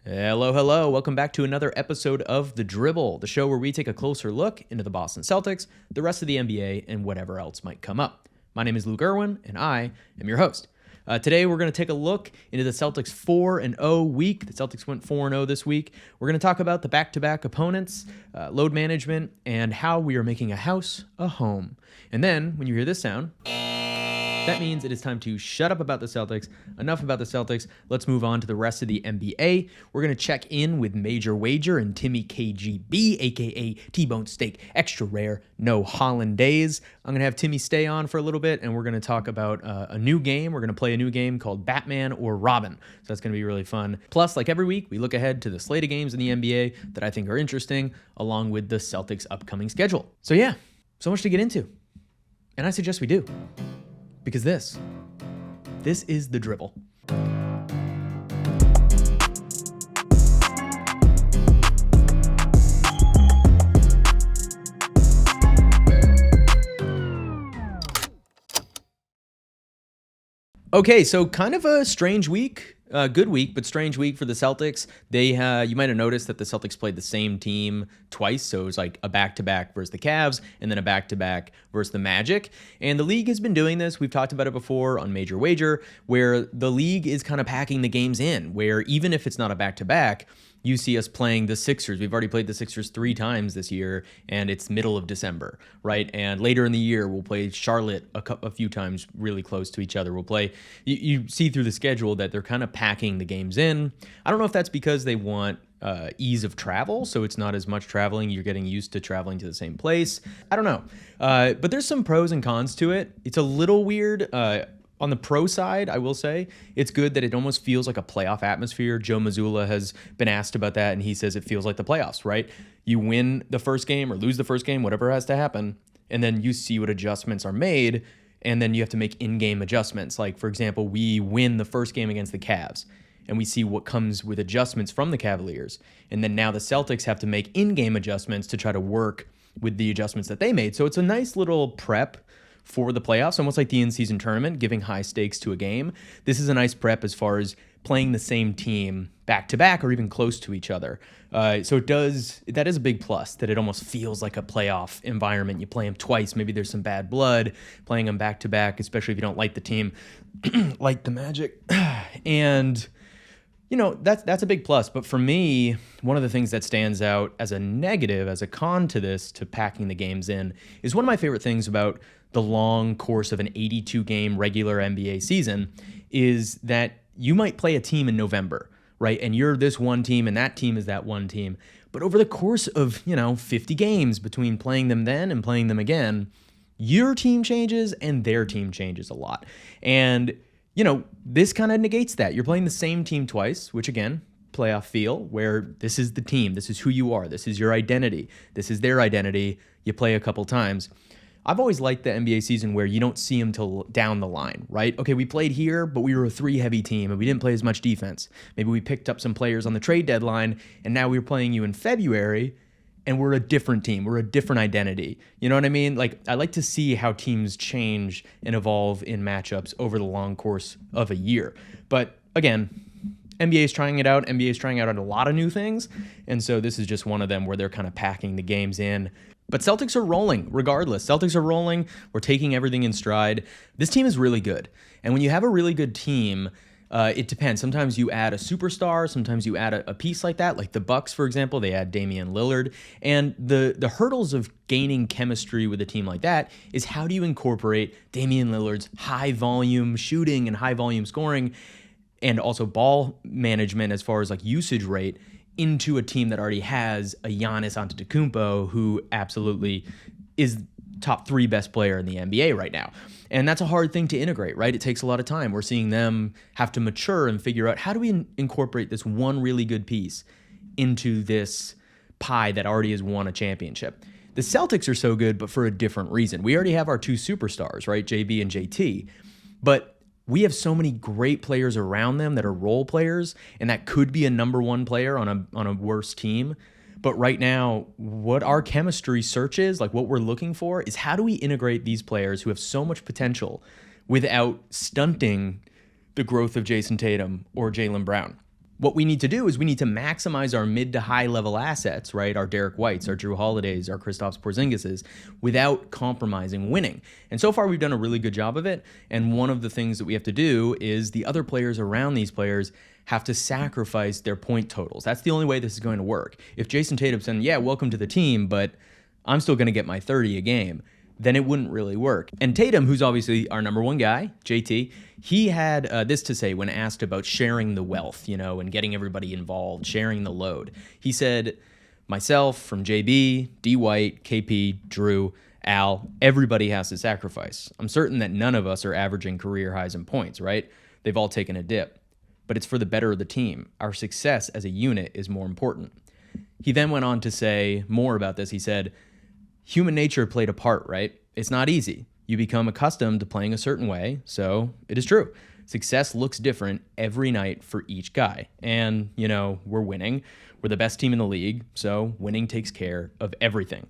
Hello, hello. Welcome back to another episode of The Dribble, the show where we take a closer look into the Boston Celtics, the rest of the NBA, and whatever else might come up. My name is Luke Irwin, and I am your host. Today, we're going to take a look into the Celtics 4-0 week. The Celtics went 4-0 this week. We're going to talk about the back-to-back opponents, load management, and how we are making a house a home. And then, when you hear this sound, that means it is time to shut up about the Celtics. Enough about the Celtics. Let's move on to the rest of the NBA. We're going to check in with Major Wager and Timmy KGB, aka T-Bone Steak, extra rare, no hollandaise. I'm going to have Timmy stay on for a little bit, and we're going to talk about a new game. We're going to play a new game called Batman or Robin. So that's going to be really fun. Plus, like every week, we look ahead to the slate of games in the NBA that I think are interesting, along with the Celtics' upcoming schedule. So yeah, so much to get into. And I suggest we do. Because this is The Dribble. Okay, so kind of a strange week. Good week, but strange week for the Celtics. You might have noticed that the Celtics played the same team twice, so it was like a back-to-back versus the Cavs, and then a back-to-back versus the Magic. And the league has been doing this. We've talked about it before on Major Wager, where the league is kind of packing the games in, where even if it's not a back-to-back, you see us playing the Sixers. We've already played the Sixers 3 times this year, and it's middle of December, right? And later in the year, we'll play Charlotte a few times really close to each other. We'll play, you see through the schedule that they're kind of packing the games in. I don't know if that's because they want ease of travel, so it's not as much traveling. You're getting used to traveling to the same place. I don't know. But there's some pros and cons to it. It's a little weird. On the pro side, I will say, it's good that it almost feels like a playoff atmosphere. Joe Mazzulla has been asked about that, and he says it feels like the playoffs, right? You win the first game or lose the first game, whatever has to happen, and then you see what adjustments are made, and then you have to make in-game adjustments. Like, for example, we win the first game against the Cavs, and we see what comes with adjustments from the Cavaliers. And then now the Celtics have to make in-game adjustments to try to work with the adjustments that they made. So it's a nice little prep for the playoffs, almost like the in-season tournament, giving high stakes to a game. This is a nice prep as far as playing the same team back-to-back or even close to each other. So that is a big plus, that it almost feels like a playoff environment. You play them twice, maybe there's some bad blood, playing them back-to-back, especially if you don't like the team, like the Magic. And that's a big plus. But for me, one of the things that stands out as a negative, as a con to this, to packing the games in, is one of my favorite things about the long course of an 82-game regular NBA season is that you might play a team in November, right? And you're this one team and that team is that one team. But over the course of, 50 games between playing them then and playing them again, your team changes and their team changes a lot. And this kind of negates that. You're playing the same team twice, which again, playoff feel, where this is the team, this is who you are, this is your identity, this is their identity. You play a couple times. I've always liked the NBA season where you don't see them till down the line, right? Okay, we played here, but we were a 3-heavy team and we didn't play as much defense. Maybe we picked up some players on the trade deadline and now we're playing you in February and we're a different team. We're a different identity. You know what I mean? Like, I like to see how teams change and evolve in matchups over the long course of a year. But again, NBA is trying it out. NBA is trying out a lot of new things. And so this is just one of them where they're kind of packing the games in. But Celtics are rolling regardless. Celtics are rolling. We're taking everything in stride. This team is really good. And when you have a really good team, it depends. Sometimes you add a superstar. Sometimes you add a piece like that. Like the Bucks, for example, they add Damian Lillard. And the hurdles of gaining chemistry with a team like that is how do you incorporate Damian Lillard's high volume shooting and high volume scoring and also ball management as far as like usage rate into a team that already has a Giannis Antetokounmpo, who absolutely is top 3 best player in the NBA right now. And that's a hard thing to integrate, right? It takes a lot of time. We're seeing them have to mature and figure out, how do we incorporate this one really good piece into this pie that already has won a championship? The Celtics are so good, but for a different reason. We already have our 2 superstars, right? JB and JT. But we have so many great players around them that are role players, and that could be a number 1 player on a worse team. But right now, what our chemistry search is, like what we're looking for, is how do we integrate these players who have so much potential without stunting the growth of Jason Tatum or Jaylen Brown? What we need to do is we need to maximize our mid to high level assets, right? Our Derek Whites, our Drew Holidays, our Kristaps Porzingises, without compromising winning. And so far, we've done a really good job of it. And one of the things that we have to do is the other players around these players have to sacrifice their point totals. That's the only way this is going to work. If Jason Tatum said, yeah, welcome to the team, but I'm still going to get my 30 a game, then it wouldn't really work. And Tatum, who's obviously our number one guy, JT, he had this to say when asked about sharing the wealth, and getting everybody involved, sharing the load. He said, myself, from JB, D. White, KP, Drew, Al, everybody has to sacrifice. I'm certain that none of us are averaging career highs in points, right? They've all taken a dip. But it's for the better of the team. Our success as a unit is more important. He then went on to say more about this. He said, human nature played a part, right? It's not easy. You become accustomed to playing a certain way, so it is true. Success looks different every night for each guy. And, we're winning. We're the best team in the league, so winning takes care of everything.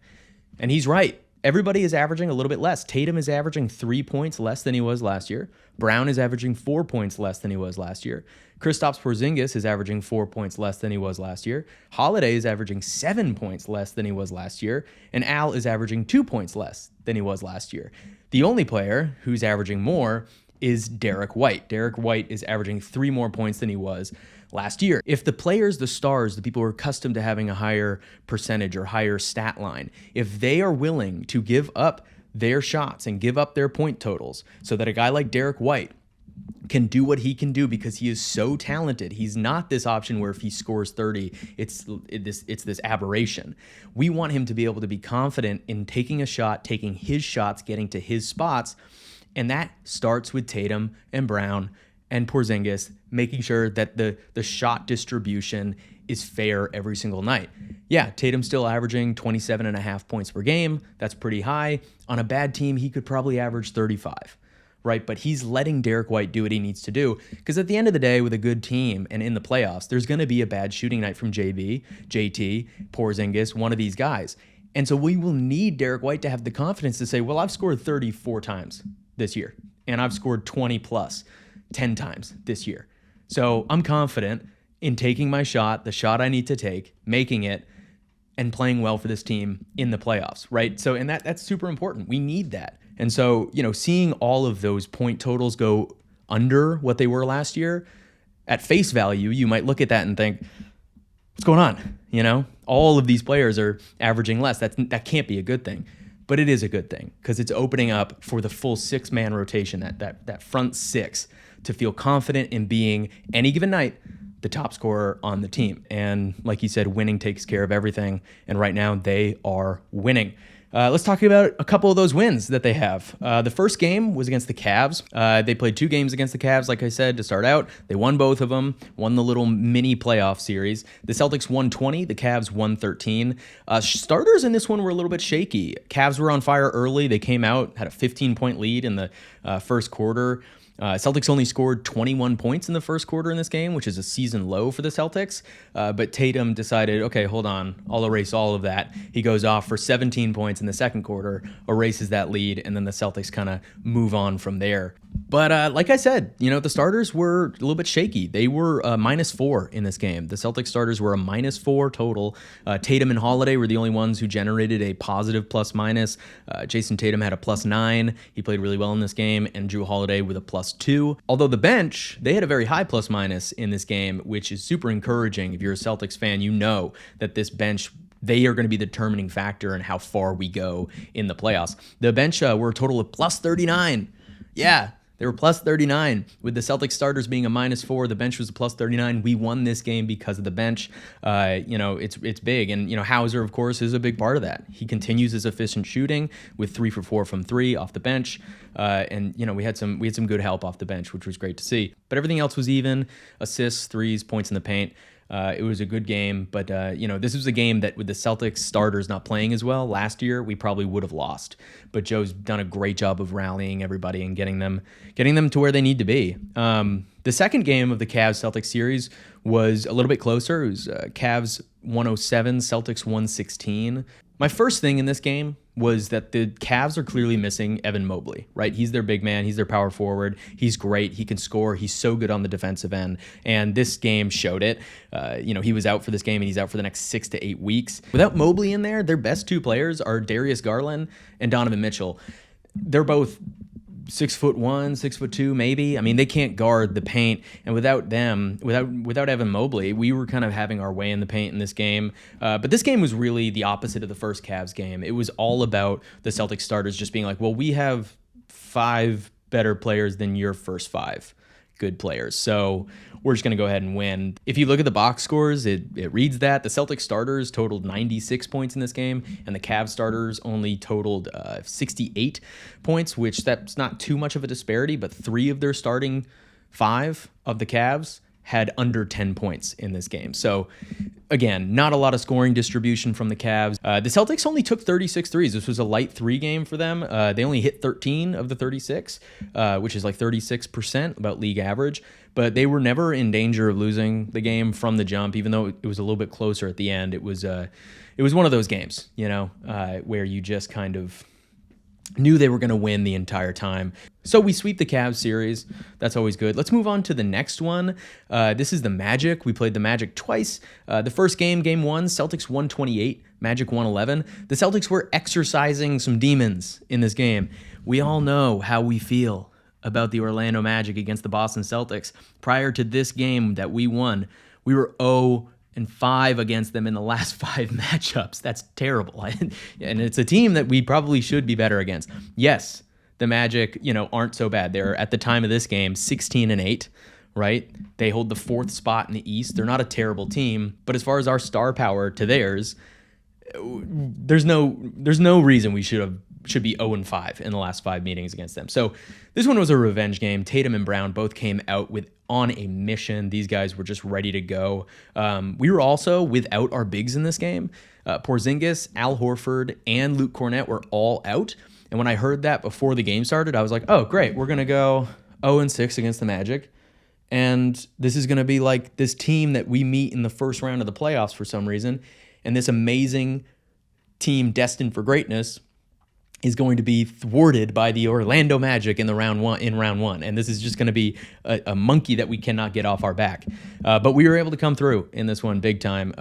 And he's right. Everybody is averaging a little bit less. Tatum is averaging 3 points less than he was last year. Brown is averaging 4 points less than he was last year. Kristaps Porzingis is averaging 4 points less than he was last year. Holiday is averaging 7 points less than he was last year. And Al is averaging 2 points less than he was last year. The only player who's averaging more is Derek White. Derek White is averaging 3 more points than he was last year. If the players, the stars, the people who are accustomed to having a higher percentage or higher stat line, if they are willing to give up their shots and give up their point totals so that a guy like Derek White can do what he can do because he is so talented. He's not this option where if he scores 30, it's this aberration. We want him to be able to be confident in taking a shot, taking his shots, getting to his spots, and that starts with Tatum and Brown and Porzingis, making sure that the shot distribution is fair every single night. Yeah, Tatum's still averaging 27.5 points per game. That's pretty high. On a bad team, he could probably average 35, right? But he's letting Derek White do what he needs to do, because at the end of the day, with a good team and in the playoffs, there's going to be a bad shooting night from JB, JT, Porzingis, one of these guys. And so we will need Derek White to have the confidence to say, well, I've scored 34 times this year, and I've scored 20 plus 10 times this year. So I'm confident in taking my shot, the shot I need to take, making it, and playing well for this team in the playoffs, right? So, and that's super important. We need that. And so, seeing all of those point totals go under what they were last year, at face value, you might look at that and think, what's going on? All of these players are averaging less. That can't be a good thing. But it is a good thing because it's opening up for the full 6-man rotation, that front six, to feel confident in being, any given night, the top scorer on the team. And like you said, winning takes care of everything. And right now they are winning. Let's talk about a couple of those wins that they have. The first game was against the Cavs. They played 2 games against the Cavs, like I said, to start out. They won both of them, won the little mini playoff series. The Celtics won 20, the Cavs won 13. Starters in this one were a little bit shaky. Cavs were on fire early. They came out, had a 15-point lead in the first quarter. Celtics only scored 21 points in the first quarter in this game, which is a season low for the Celtics. But Tatum decided, okay, hold on, I'll erase all of that. He goes off for 17 points in the second quarter, erases that lead, and then the Celtics kind of move on from there. But like I said, the starters were a little bit shaky. They were -4 in this game. The Celtics starters were a -4 total. Tatum and Holiday were the only ones who generated a positive plus-minus. Jason Tatum had a +9. He played really well in this game, and Drew Holiday with a +2. Although the bench, they had a very high plus-minus in this game, which is super encouraging. If you're a Celtics fan, you know that this bench, they are going to be the determining factor in how far we go in the playoffs. The bench were a total of +39. Yeah, they were +39. With the Celtics starters being a -4, the bench was a +39. We won this game because of the bench. It's big. And, Hauser, of course, is a big part of that. He continues his efficient shooting with 3 for 4 from 3 off the bench. And we had some good help off the bench, which was great to see. But everything else was even: assists, threes, points in the paint. It was a good game, but this was a game that with the Celtics starters not playing as well last year, we probably would have lost. But Joe's done a great job of rallying everybody and getting them to where they need to be. The second game of the Cavs-Celtics series was a little bit closer. It was Cavs 107, Celtics 116. My first thing in this game was that the Cavs are clearly missing Evan Mobley, right? He's their big man. He's their power forward. He's great. He can score. He's so good on the defensive end. And this game showed it. He was out for this game, and he's out for the next 6 to 8 weeks. Without Mobley in there, their best two players are Darius Garland and Donovan Mitchell. They're both 6'1", 6'2", maybe. I mean, they can't guard the paint, and without them, without Evan Mobley, we were kind of having our way in the paint in this game. But this game was really the opposite of the first Cavs game. It was all about the Celtics starters just being like, well, we have 5 better players than your first 5 good players, so we're just going to go ahead and win. If you look at the box scores, it reads that the Celtics starters totaled 96 points in this game, and the Cavs starters only totaled 68 points, which that's not too much of a disparity, but 3 of their starting 5 of the Cavs had under 10 points in this game. So again, not a lot of scoring distribution from the Cavs. The Celtics only took 36 threes. This was a light 3 game for them. They only hit 13 of the 36, which is like 36%, about league average. But they were never in danger of losing the game from the jump, even though it was a little bit closer at the end. It was one of those games, where you just kind of knew they were going to win the entire time. So we sweep the Cavs series. That's always good. Let's move on to the next one. This is the Magic. We played the Magic twice. The first game, game 1, Celtics 128, Magic 111. The Celtics were exercising some demons in this game. We all know how we feel about the Orlando Magic against the Boston Celtics. Prior to this game that we won, we were 0-5 against them in the last 5 matchups. That's terrible. And it's a team that we probably should be better against. Yes, the Magic, aren't so bad. They're, at the time of this game, 16-8, right? They hold the 4th spot in the East. They're not a terrible team, but as far as our star power to theirs, there's no reason we should be 0-5 in the last 5 meetings against them. So this one was a revenge game. Tatum and Brown both came out on a mission. These guys were just ready to go. We were also without our bigs in this game. Porzingis, Al Horford, and Luke Cornett were all out. And when I heard that before the game started, I was like, oh, great. We're going to go 0-6 against the Magic. And this is going to be like this team that we meet in the first round of the playoffs for some reason. And this amazing team destined for greatness is going to be thwarted by the Orlando Magic in round one. And this is just going to be a monkey that we cannot get off our back. But we were able to come through in this one big time,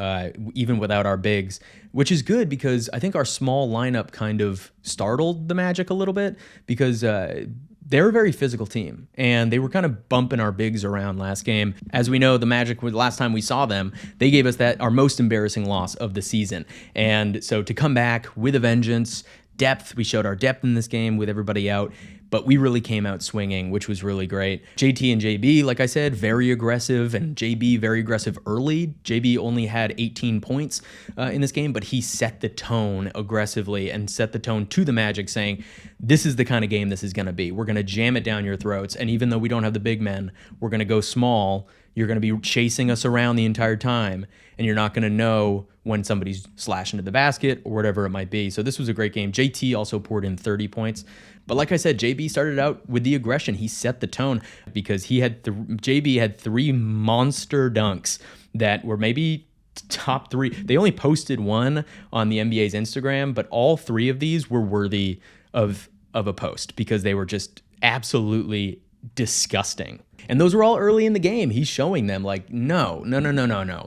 even without our bigs, which is good because I think our small lineup kind of startled the Magic a little bit because they're a very physical team, and they were kind of bumping our bigs around last game. As we know, the Magic, the last time we saw them, they gave us our most embarrassing loss of the season. And so to come back with a vengeance, depth, we showed our depth in this game with everybody out, but we really came out swinging, which was really great. JT and JB, like I said, very aggressive, and JB very aggressive early. JB only had 18 points in this game, but he set the tone aggressively and set the tone to the Magic, saying, this is the kind of game this is going to be. We're going to jam it down your throats, and even though we don't have the big men, we're going to go small. You're going to be chasing us around the entire time, and you're not going to know when somebody's slashing to the basket or whatever it might be. So this was a great game. JT also poured in 30 points. But like I said, JB started out with the aggression. He set the tone because JB had 3 monster dunks that were maybe top 3. They only posted one on the NBA's Instagram, but all 3 of these were worthy of a post because they were just absolutely disgusting. And those were all early in the game. He's showing them like, no.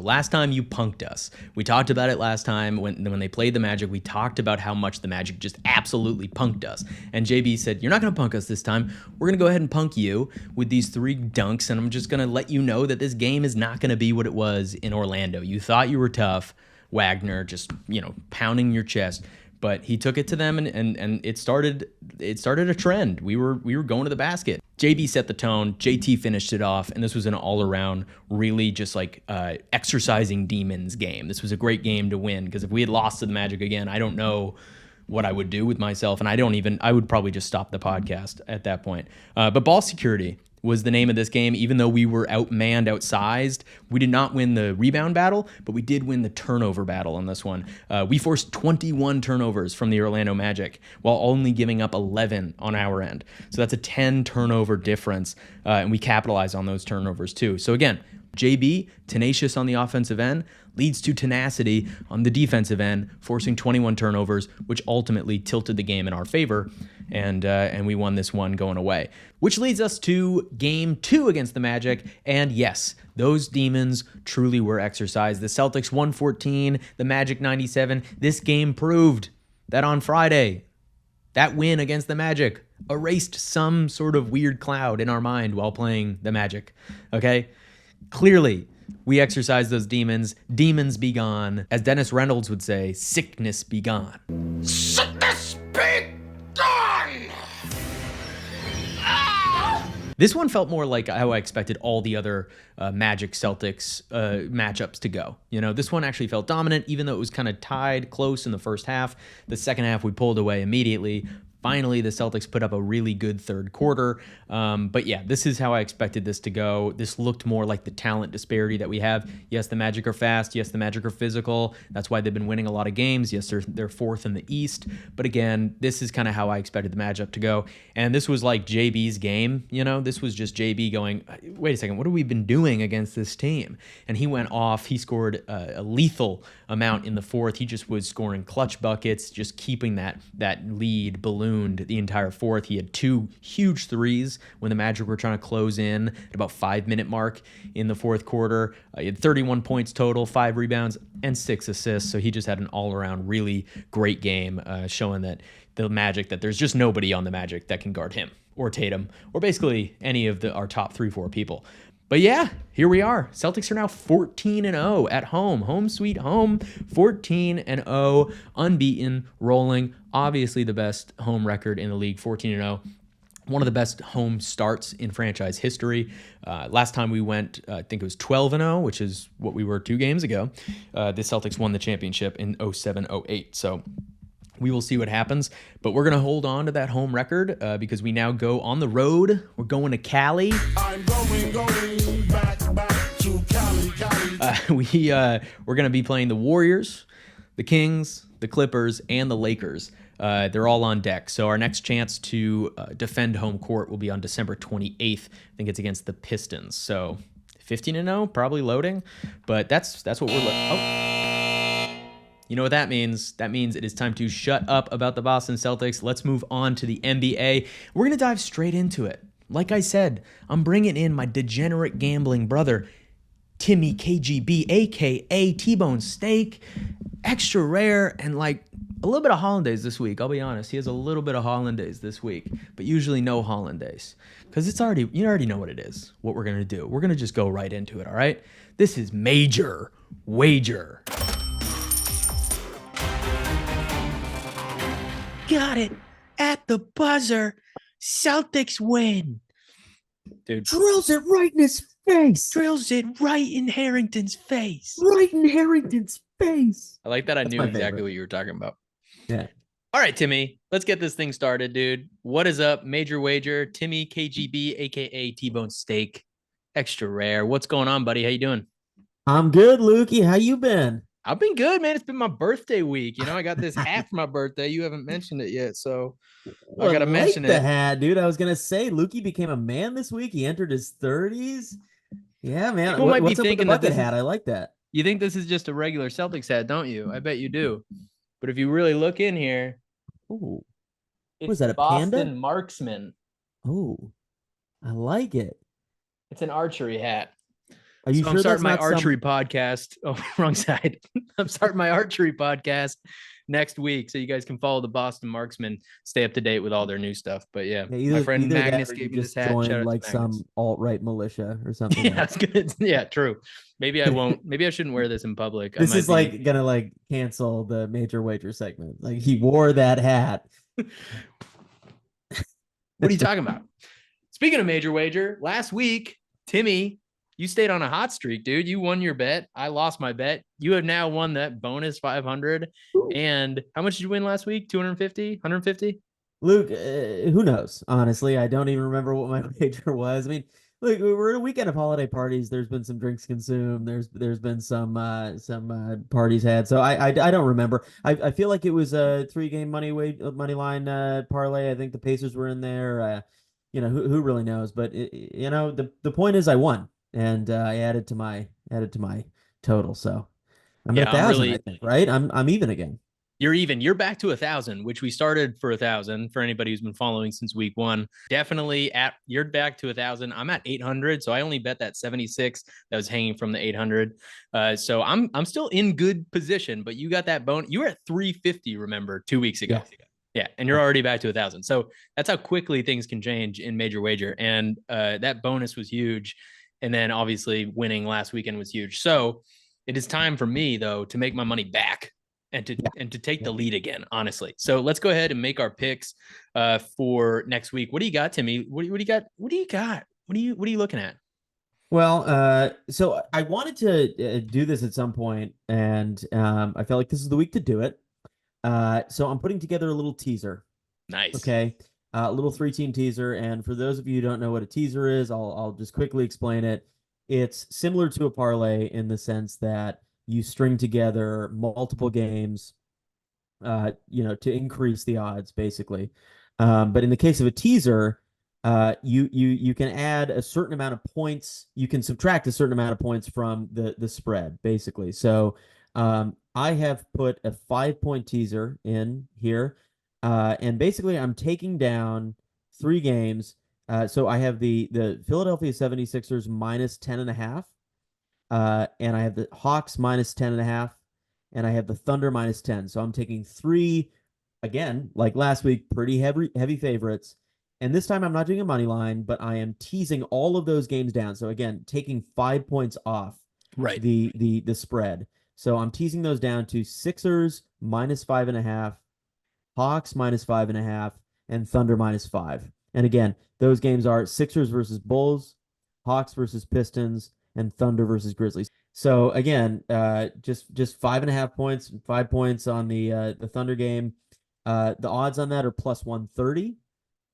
Last time you punked us. We talked about it last time when they played the Magic. We talked about how much the Magic just absolutely punked us. And JB said, you're not going to punk us this time. We're going to go ahead and punk you with these 3 dunks. And I'm just going to let you know that this game is not going to be what it was in Orlando. You thought you were tough, Wagner, just, pounding your chest. But he took it to them, and it started a trend. We were going to the basket. JB set the tone. JT finished it off, and this was an all-around, really just like exercising demons game. This was a great game to win because if we had lost to the Magic again, I don't know what I would do with myself, and I would probably just stop the podcast at that point. But ball security was the name of this game. Even though we were outmanned, outsized, we did not win the rebound battle, but we did win the turnover battle on this one. We forced 21 turnovers from the Orlando Magic while only giving up 11 on our end. So that's a 10 turnover difference, and we capitalized on those turnovers too. So again, JB, tenacious on the offensive end, leads to tenacity on the defensive end, forcing 21 turnovers, which ultimately tilted the game in our favor, and we won this one going away. Which leads us to Game 2 against the Magic, and yes, those demons truly were exercised. The Celtics 114, the Magic 97. This game proved that on Friday, that win against the Magic erased some sort of weird cloud in our mind while playing the Magic, okay? Clearly, we exercise those demons. Demons be gone. As Dennis Reynolds would say, sickness be gone. Sickness be gone! This one felt more like how I expected all the other Magic Celtics matchups to go. This one actually felt dominant, even though it was kind of tied close in the first half. The second half, we pulled away immediately. Finally, the Celtics put up a really good third quarter. But yeah, this is how I expected this to go. This looked more like the talent disparity that we have. Yes, the Magic are fast. Yes, the Magic are physical. That's why they've been winning a lot of games. Yes, they're fourth in the East. But again, this is kind of how I expected the matchup to go. And this was like JB's game. This was just JB going, wait a second, what have we been doing against this team? And he went off. He scored a lethal amount in the fourth. He just was scoring clutch buckets, just keeping that lead ballooned the entire fourth. He had 2 huge threes when the Magic were trying to close in at about 5-minute mark in the fourth quarter. He had 31 points total, 5 rebounds, and 6 assists. So he just had an all-around really great game, showing that the Magic, that there's just nobody on the Magic that can guard him or Tatum or basically any of our top 3-4 people. But yeah, here we are. Celtics are now 14-0 at home. Home sweet home. 14-0, unbeaten, rolling. Obviously the best home record in the league, 14-0. One of the best home starts in franchise history. Last time we went, I think it was 12-0, which is what we were 2 games ago. The Celtics won the championship in 07-08. So we will see what happens, but we're going to hold on to that home record because we now go on the road. We're going to Cali. I'm going back to Cali. We're going to be playing the Warriors, the Kings, the Clippers, and the Lakers. They're all on deck. So our next chance to defend home court will be on December 28th. I think it's against the Pistons. So 15-0, probably loading, but that's what we're looking. You know what that means? That means it is time to shut up about the Boston Celtics. Let's move on to the NBA. We're going to dive straight into it. Like I said, I'm bringing in my degenerate gambling brother, Timmy KGB, a.k.a. T-Bone Steak. Extra rare and like a little bit of hollandaise this week. I'll be honest. He has a little bit of hollandaise this week, but usually no hollandaise because you already know what it is, what we're going to do. We're going to just go right into it, all right? This is Major Wager. Got it at the buzzer. Celtics win. Dude. Drills it right in his face. Drills it right in Harrington's face. Right in Harrington's face. I like that. I knew exactly what you were talking about. Yeah. All right, Timmy, let's get this thing started, dude. What is up? Major Wager, Timmy KGB, a.k.a. T-Bone Steak. Extra rare. What's going on, buddy? How you doing? I'm good, Lukey. How you been? I've been good, man. It's been my birthday week. I got this hat for my birthday. You haven't mentioned it yet, so I got to mention it. The hat, dude. I was going to say, Lukey became a man this week. He entered his 30s. Yeah, man. People might be thinking that this hat. I like that. You think this is just a regular Celtics hat, don't you? I bet you do. But if you really look in here, ooh, was that a Boston panda? Marksman. Oh, I like it. It's an archery hat. Are you sure I'm starting my archery podcast. Oh, wrong side. I'm starting my archery podcast next week, so you guys can follow the Boston Marksmen, stay up to date with all their new stuff. But yeah, my friend Magnus gave me this hat. Joined like some alt-right militia or something. Yeah, that's good. Yeah, true. Maybe I won't. Maybe I shouldn't wear this in public. This is like gonna like cancel the Major Wager segment. Like he wore that hat. What are you talking about? Speaking of Major Wager, last week, Timmy, you stayed on a hot streak, dude. You won your bet. I lost my bet. You have now won that bonus 500. Ooh. And how much did you win last week? 250? 150? Luke, who knows? Honestly, I don't even remember what my wager was. I mean, look, we're in a weekend of holiday parties. There's been some drinks consumed. There's been some parties had. So I don't remember. I feel like it was a 3-game money line parlay. I think the Pacers were in there. Who really knows? But the point is, I won. and I added to my total. So I'm at Yeah, a I'm thousand, I really think, right? I'm even again. You're even. You're back to 1,000, which we started for 1,000 for anybody who's been following since week one. Definitely at you're back to 1,000. I'm at 800, so I only bet that 76 that was hanging from the 800. So I'm still in good position, but you got that bone. You were at 350, remember, 2 weeks Yeah. ago. Yeah, and you're Yeah. already back to 1,000. So that's how quickly things can change in Major Wager, and that bonus was huge. And then obviously winning last weekend was huge. So it is time for me though to make my money back Yeah. and to take Yeah. the lead again, honestly. So let's go ahead and make our picks for next week. What do you got, Timmy? What do you got? What do you got? What are you looking at? Well, so I wanted to do this at some point, and I felt like this is the week to do it. So I'm putting together a little teaser. Nice. Okay. A little three-team teaser. And for those of you who don't know what a teaser is, I'll just quickly explain it. It's similar to a parlay in the sense that you string together multiple games, to increase the odds, basically. But in the case of a teaser, you can add a certain amount of points. You can subtract a certain amount of points from the spread, basically. So I have put a 5 point teaser in here, and basically I'm taking down three games. So I have the Philadelphia 76ers minus 10.5. And I have the Hawks minus 10.5, and I have the Thunder minus 10. So I'm taking three, again, like last week, pretty heavy favorites. And this time I'm not doing a money line, but I am teasing all of those games down. So again, taking 5 points off Right. the spread. So I'm teasing those down to Sixers minus 5.5, Hawks minus 5.5, and Thunder minus 5. And again, those games are Sixers versus Bulls, Hawks versus Pistons, and Thunder versus Grizzlies. So again, just 5.5 points, 5 points on the Thunder game. The odds on that are plus 130,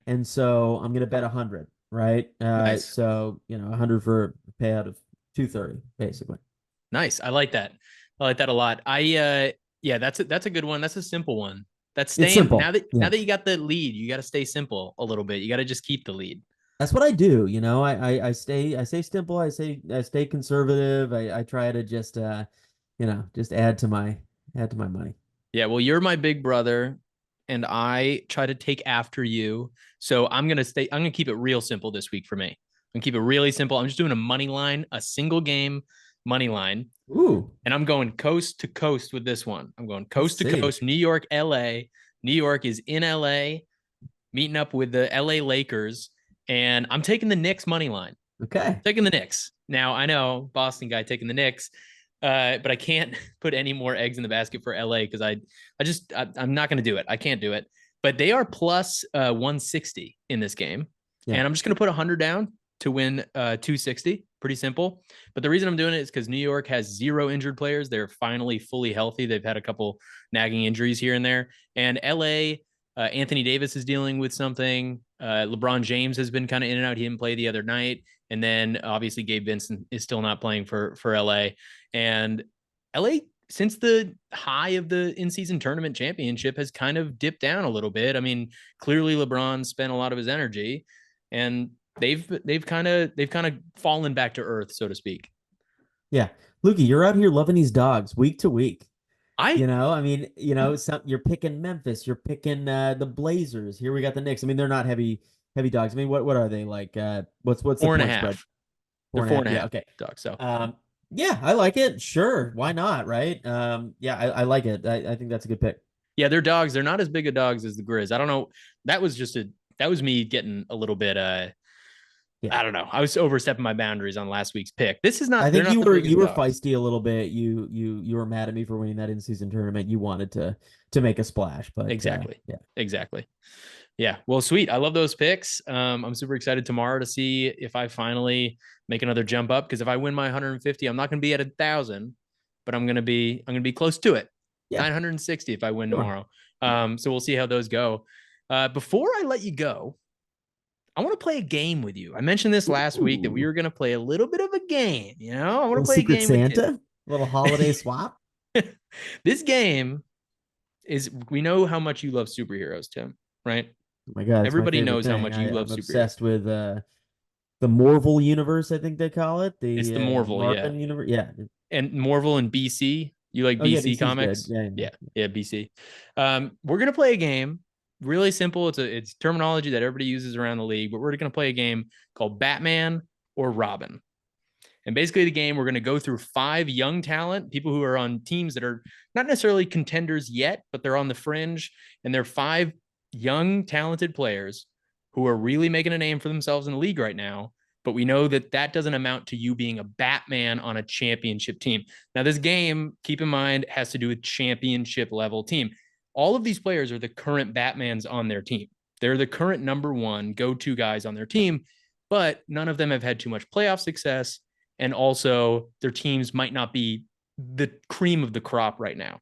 and so I'm gonna bet 100, right? Nice. So 100 for a payout of 230, basically. Nice. I like that. I like that a lot. Yeah, that's a good one. That's a simple one. That's It's staying simple. now that Yeah. you got the lead, you got to stay simple a little bit. You got to just keep the lead. That's what I do. I stay simple. I stay conservative. I try to just add to my money. Yeah, well, you're my big brother, and I try to take after you. So I'm gonna keep it real simple this week for me. I'm gonna keep it really simple. I'm just doing a money line, a single game money line, Ooh, and I'm going coast to coast with this one. I'm going let's coast to see. coast, New York, LA. New York is in LA, meeting up with the LA Lakers, and I'm taking the Knicks money line. Okay. Taking the Knicks. Now I know Boston guy taking the Knicks, but I can't put any more eggs in the basket for LA because I'm not going to do it. I can't do it. But they are plus 160 in this game, Yeah. and I'm just going to put 100 down to win 260. Pretty simple. But the reason I'm doing it is because New York has zero injured players. They're finally fully healthy. They've had a couple nagging injuries here and there, and LA. Anthony Davis is dealing with something. LeBron James has been kind of in and out. He didn't play the other night. And then obviously Gabe Vincent is still not playing for LA. And LA, since the high of the in-season tournament championship, has kind of dipped down a little bit. I mean, clearly LeBron spent a lot of his energy, and they've kind of fallen back to earth, so to speak. Yeah. Lukey, you're out here loving these dogs week to week. I I mean, you're picking Memphis, you're picking the Blazers. Here we got the Knicks. I mean, they're not heavy dogs. I mean, what are they like? What's the four and a point spread? half. They're Four and a four half. and a Yeah, half okay. dogs. So Yeah, I like it. Sure, why not? Right? Yeah, I like it. I think that's a good pick. yeah, they're dogs. They're not as big of dogs as the Grizz. I don't know. That was just a that was me getting a little bit Yeah. I don't know. I was overstepping my boundaries on last week's pick. This is I not. They're think not you the were biggest you were dogs. feisty a little bit. You were mad at me for winning that in-season tournament. You wanted to make a splash, but Exactly. yeah. Exactly. Yeah. Well, sweet. I love those picks. I'm super excited tomorrow to see if I finally make another jump up. Because if I win my 150, I'm not going to be at 1,000, but I'm gonna be close to it. Yeah, 960 if I win sure. tomorrow. So we'll see how those go. Before I let you go, I want to play a game with you. I mentioned this last week that we Ooh. were going to play a little bit of a game. I want to Little play a Secret game with you. Santa, little holiday swap. This game is we know how much you love superheroes, Tim, right? Oh my God, it's my Everybody favorite knows how thing. much you love I'm superheroes. obsessed with the Marvel universe, I think they call it It's the the Marvel, yeah. Marvin universe. Yeah. And Marvel and BC. You like Oh yeah, BC BC's good. comics? Yeah, yeah. Yeah, yeah, BC. We're gonna play a game. Really simple. It's terminology that everybody uses around the league, but we're gonna play a game called Batman or Robin. And basically, the game, we're going to go through 5 young talent, people who are on teams that are not necessarily contenders yet, but they're on the fringe. And they're 5 young, talented players who are really making a name for themselves in the league right now. But we know that that doesn't amount to you being a Batman on a championship team. Now, this game, keep in mind, has to do with championship level team. All of these players are the current Batmans on their team. They're the current number one go-to guys on their team, but none of them have had too much playoff success, and also their teams might not be the cream of the crop right now.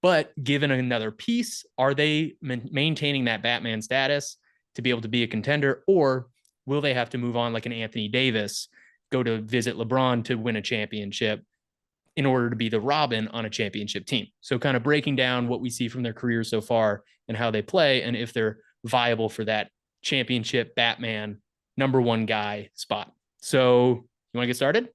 But given another piece, are they maintaining that Batman status to be able to be a contender, or will they have to move on like an Anthony Davis, go to visit LeBron to win a championship in order to be the Robin on a championship team? So kind of breaking down what we see from their careers so far and how they play, and if they're viable for that championship Batman number one guy spot. So you want to get started?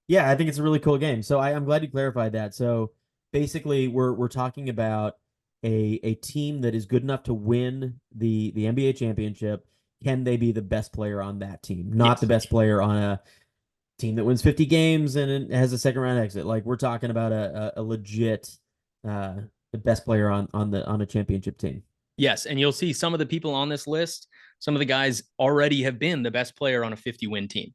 Yeah, I think it's a really cool game. So I'm glad you clarified that. So basically, we're talking about a team that is good enough to win the NBA championship. Can they be the best player on that team? Not the Yes. best player on a team that wins 50 games and it has a second round exit. Like we're talking about a legit the best player on a championship team. Yes. And you'll see some of the people on this list, some of the guys already have been the best player on a 50-win team.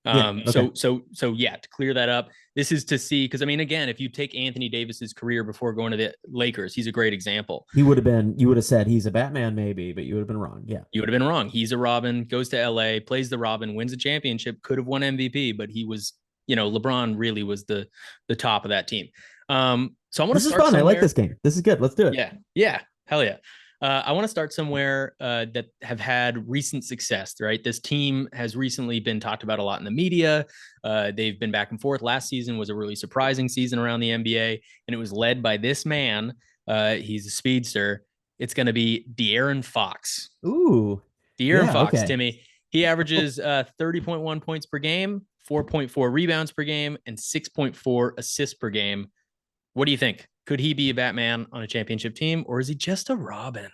Yeah. Okay. So yeah, to clear that up, this is to see, because I mean, again, if you take Anthony Davis's career before going to the Lakers, he's a great example. He would have been. You would have said he's a Batman, maybe, but you would have been wrong. Yeah. You would have been wrong. He's a Robin, goes to LA, plays the Robin, wins a championship, could have won MVP, but he was, LeBron really was the top of that team. So I want to This is start fun. I like somewhere. this game. This is good. Let's do it. Yeah, yeah, hell yeah. I want to start somewhere that have had recent success, right? This team has recently been talked about a lot in the media. They've been back and forth. Last season was a really surprising season around the NBA, and it was led by this man. He's a speedster. It's going to be De'Aaron Fox. Ooh. De'Aaron Yeah. Fox, Okay. Timmy. He averages 30.1 points per game, 4.4 rebounds per game, and 6.4 assists per game. What do you think? Could he be a Batman on a championship team, or is he just a Robin?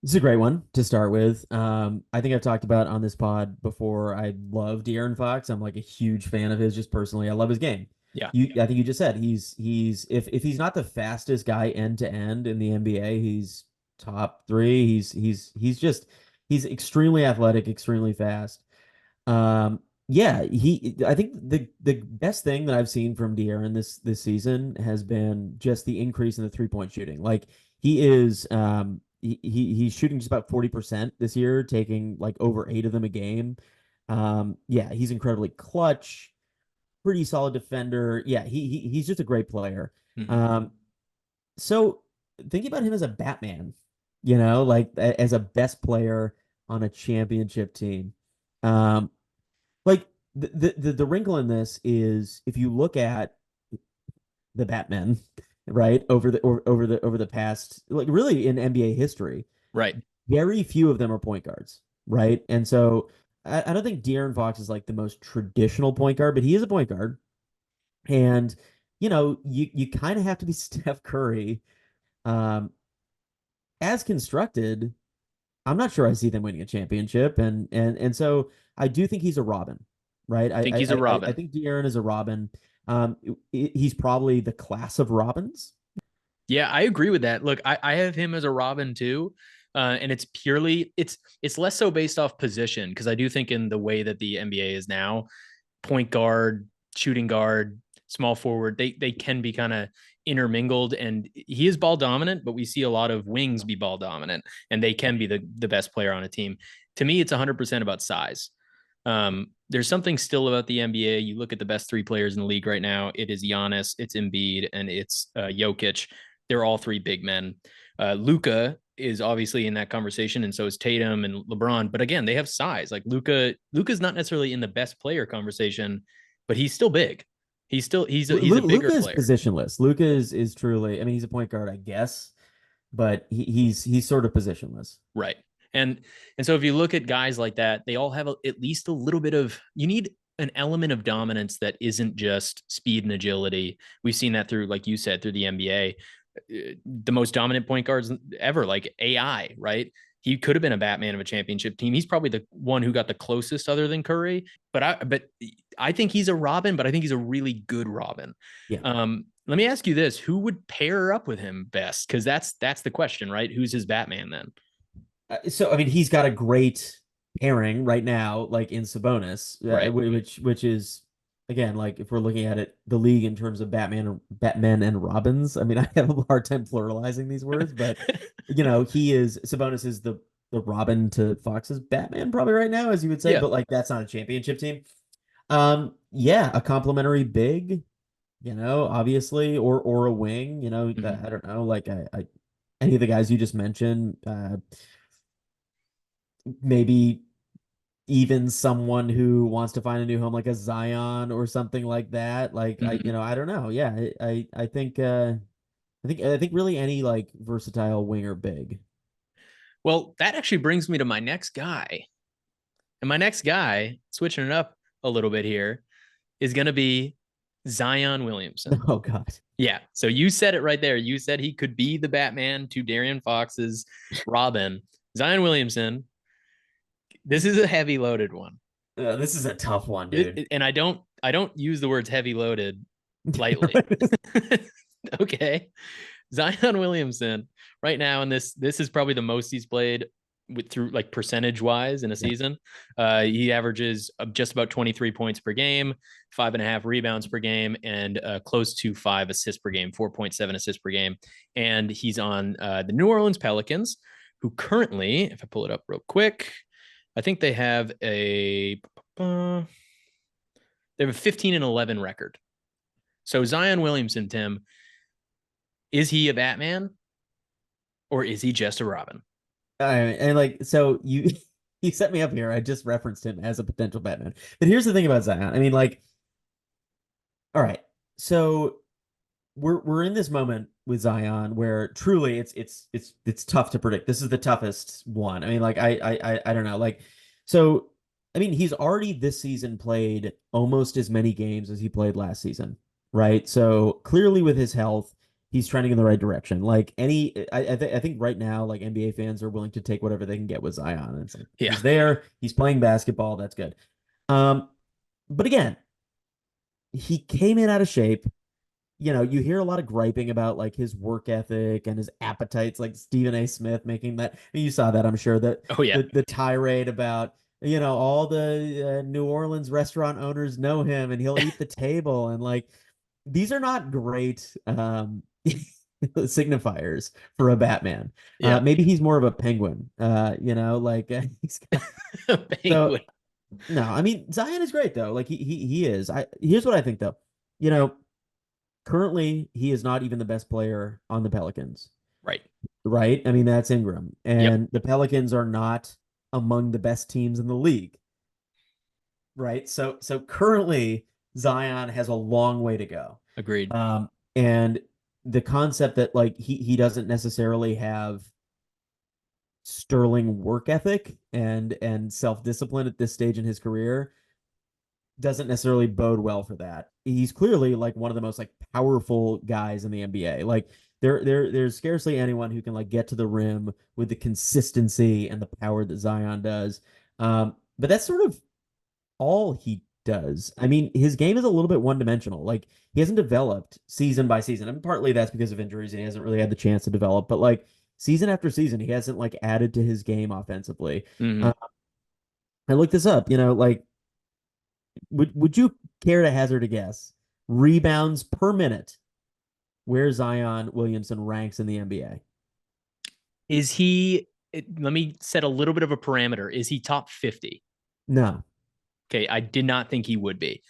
This is a great one to start with. I think I've talked about on this pod before. I love De'Aaron Fox. I'm like a huge fan of his just personally. I love his game. Yeah. I think you just said he's if he's not the fastest guy end to end in the NBA, he's top three. He's extremely athletic, extremely fast. Yeah, I think the best thing that I've seen from De'Aaron this season has been just the increase in the 3-point shooting. Like he's shooting just about 40% this year, taking like over 8 of them a game. Yeah, he's incredibly clutch, pretty solid defender. Yeah, he's just a great player. Mm-hmm. So thinking about him as a Batman, like as a best player on a championship team. Um, like the wrinkle in this is if you look at the Batman, right, over the past, like really in NBA history, Right. very few of them are point guards, right? And so I don't think De'Aaron Fox is like the most traditional point guard, but he is a point guard. And you kind of have to be Steph Curry. Um, as constructed, I'm not sure I see them winning a championship, and so I do think he's a Robin, right? I think he's a I Robin. think De'Aaron is a Robin. He's probably the class of Robins. Yeah, I agree with that. Look, I have him as a Robin too. And it's purely it's less so based off position, because I do think in the way that the NBA is now, point guard, shooting guard, small forward, they can be kind of intermingled, and he is ball dominant, but we see a lot of wings be ball dominant, and they can be the best player on a team. To me, it's 100% about size. There's something still about the NBA. You look at the best 3 players in the league right now. It is Giannis, it's Embiid, and it's Jokic. They're all 3 big men. Luka is obviously in that conversation, and so is Tatum and LeBron. But again, they have size. Like Luka's not necessarily in the best player conversation, but he's still big. He's a bigger Luka is player. positionless. Luka is truly. I mean, he's a point guard, I guess, but he's sort of positionless. Right. And so if you look at guys like that, they all have at least a little bit of, you need an element of dominance that isn't just speed and agility. We've seen that through, like you said, through the NBA. The most dominant point guards ever, like AI, right? He could have been a Batman of a championship team. He's probably the one who got the closest other than Curry. But I think he's a Robin, but I think he's a really good Robin. Yeah. Let me ask you this: who would pair up with him best? Because that's the question, right? Who's his Batman then? So I mean, he's got a great pairing right now, like in Sabonis, Right. which is again, like if we're looking at it, the league in terms of Batman and Robins. I mean, I have a hard time pluralizing these words, but Sabonis is the Robin to Fox's Batman probably right now, as you would say, Yeah. but like that's not a championship team. Yeah, a complimentary big, obviously, or a wing, Mhm. I don't know, like any of the guys you just mentioned, maybe even someone who wants to find a new home like a Zion or something like that. Like Mhm. I don't know. Yeah, I think really any like versatile winger big. Well, that actually brings me to my next guy. And my next guy, switching it up a little bit here, is going to be Zion Williamson. Oh God. Yeah. So you said it right there. You said he could be the Batman to Darian Fox's Robin. Zion Williamson. This is a heavy loaded one. This is a tough one, dude. And I don't use the words heavy loaded lightly. Okay. Zion Williamson right now, and this is probably the most he's played with through like percentage wise in a Yeah. season. He averages just about 23 points per game, 5.5 rebounds per game, and close to 5 assists per game, 4.7 assists per game. And he's on the New Orleans Pelicans, who currently, if I pull it up real quick, I think they have a 15-11 record. So Zion Williamson, Tim, is he a Batman or is he just a Robin? And like so you you set me up here. I just referenced him as a potential Batman. But here's the thing about Zion. I mean, like, all right. So we're in this moment with Zion where truly it's tough to predict. This is the toughest one. I mean, like I don't know. Like, so I mean, he's already this season played almost as many games as he played last season, right? So clearly with his health, he's trending in the right direction. Like I think right now, like NBA fans are willing to take whatever they can get with Zion. And it's like Yeah. he's there, he's playing basketball, that's good. Um, but again, he came in out of shape. You hear a lot of griping about like his work ethic and his appetites, like Stephen A. Smith making that. I mean, you saw that, I'm sure, that Oh yeah. the tirade about all the New Orleans restaurant owners know him and he'll eat the table and like these are not great signifiers for a Batman. Yeah. Maybe he's more of a penguin. Like he's got, so Penguin. no, I mean Zion is great though. Like he is. Here's what I think though. You know, Currently, he is not even the best player on the Pelicans, Right. right? I mean, that's Ingram. Yep. And the Pelicans are not among the best teams in the league, right? So currently, Zion has a long way to go. Agreed. And the concept that like he doesn't necessarily have sterling work ethic and self-discipline at this stage in his career doesn't necessarily bode well for that. He's clearly like one of the most like powerful guys in the NBA. Like there's scarcely anyone who can like get to the rim with the consistency and the power that Zion does. But that's sort of all he does. I mean, his game is a little bit one-dimensional. Like he hasn't developed season by season. And partly that's because of injuries and he hasn't really had the chance to develop, but like season after season, he hasn't like added to his game offensively. Hmm. Uh, I looked this up, like would you care to hazard a guess? Rebounds per minute, where Zion Williamson ranks in the NBA? Is he? Let me set a little bit of a parameter. Is he top 50? No. Okay, I did not think he would be.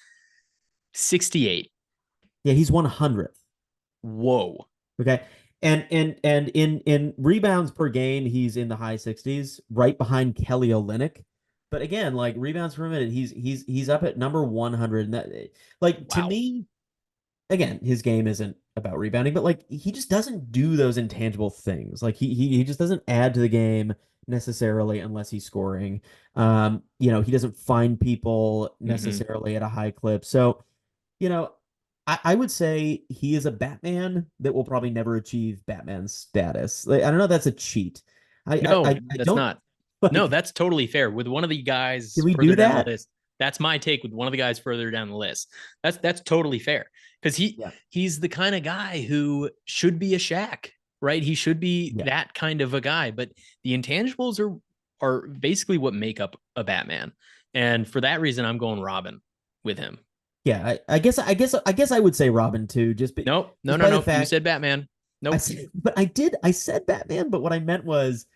68. Yeah, he's 100th. Whoa. Okay. And in rebounds per game, he's in the high 60s, right behind Kelly Olynyk. But again, like rebounds per minute, he's up at number 100. And that, like to Wow. me, again, his game isn't about rebounding, but like he just doesn't do those intangible things. Like he just doesn't add to the game necessarily unless he's scoring. He doesn't find people Hmm. necessarily at a high clip. So, you know, I would say he is a Batman that will probably never achieve Batman status. Like, I don't know if that's a cheat. No, I that's don't not. No, like, that's totally fair. With one of the can guys we do further down the that? list, that's my take with one of the guys further down the list. That's totally fair because Yeah. he's the kind of guy who should be a Shaq, right? He should be Yeah. that kind of a guy, but the intangibles are basically what make up a Batman. And for that reason, I'm going Robin with him. Yeah. I guess I would say Robin too, Nope, no, just no, by the nope. You fact said Batman. I Nope. said, but I said Batman, but what I meant was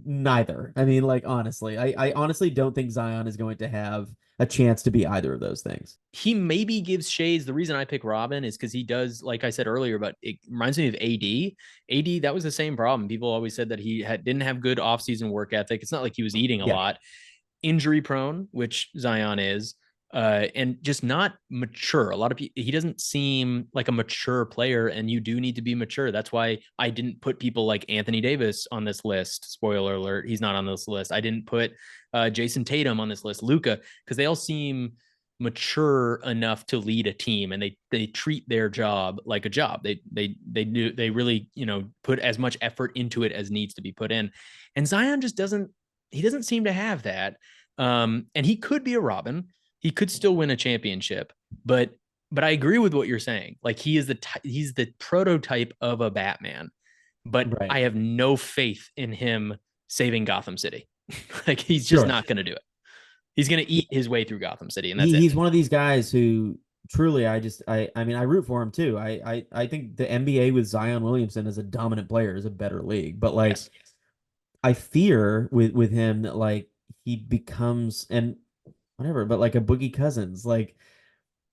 neither. I mean, like, honestly, I honestly don't think Zion is going to have a chance to be either of those things. He maybe gives shades. The reason I pick Robin is because he does, like I said earlier, but it reminds me of AD. AD, that was the same problem. People always said that didn't have good offseason work ethic. It's not like he was eating a Yeah. lot, injury prone, which Zion is, and just not mature. A lot of people, he doesn't seem like a mature player, and you do need to be mature. That's why I didn't put people like Anthony Davis on this list. Spoiler alert, he's not on this list. I didn't put Jason Tatum on this list, Luka, because they all seem mature enough to lead a team, and they treat their job like a job. They really put as much effort into it as needs to be put in, and Zion just doesn't seem to have that. And he could be a Robin. He could still win a championship, but I agree with what you're saying. Like he's the prototype of a Batman, but Right. I have no faith in him saving Gotham City. Like he's just Sure. not going to do it. He's going to eat his way through Gotham City, and that's it. He's one of these guys who truly I mean I root for him too. I think the NBA with Zion Williamson as a dominant player is a better league. But like Yes. I fear with him that like he becomes and whatever, but like a Boogie Cousins. Like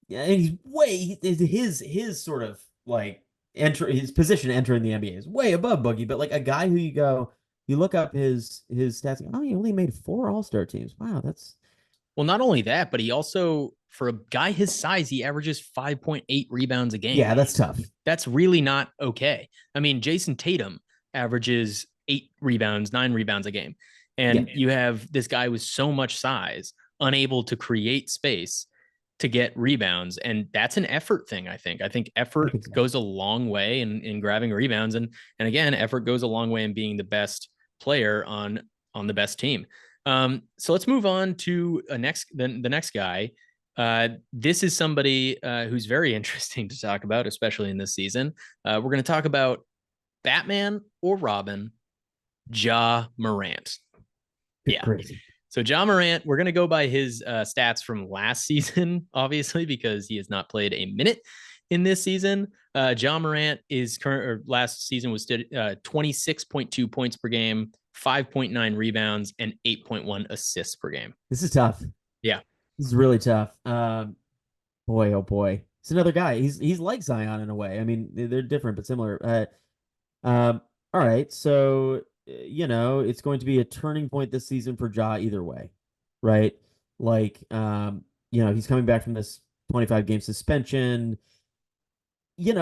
yeah, and he's way his sort of like enter his position entering the NBA is way above Boogie, but like a guy who you look up his stats, oh, he only made 4 All-Star teams. Wow, that's Well, not only that, but he also, for a guy his size, he averages 5.8 rebounds a game. yeah, that's tough. That's really not okay. I mean, Jason Tatum averages 8 rebounds, 9 rebounds a game. Yeah, And you have this guy with so much size, unable to create space to get rebounds. And that's an effort thing, I think. I think I effort think so. goes a long way in grabbing rebounds. And again, effort goes a long way in being the best player on the best team. So let's move on to the next guy. This is somebody who's very interesting to talk about, especially in this season. We're going to talk about Batman or Robin, Ja Morant. Good Yeah. crazy. So Ja Morant, we're going to go by his stats from last season, obviously, because he has not played a minute in this season. Ja Morant is current or last season was 26.2 points per game, 5.9 rebounds, and 8.1 assists per game. This is tough. Yeah. This is really tough. Boy, oh boy. It's another guy. He's like Zion in a way. I mean, they're different but similar. All right. So, it's going to be a turning point this season for Ja either way, right? Like, he's coming back from this 25 game suspension. He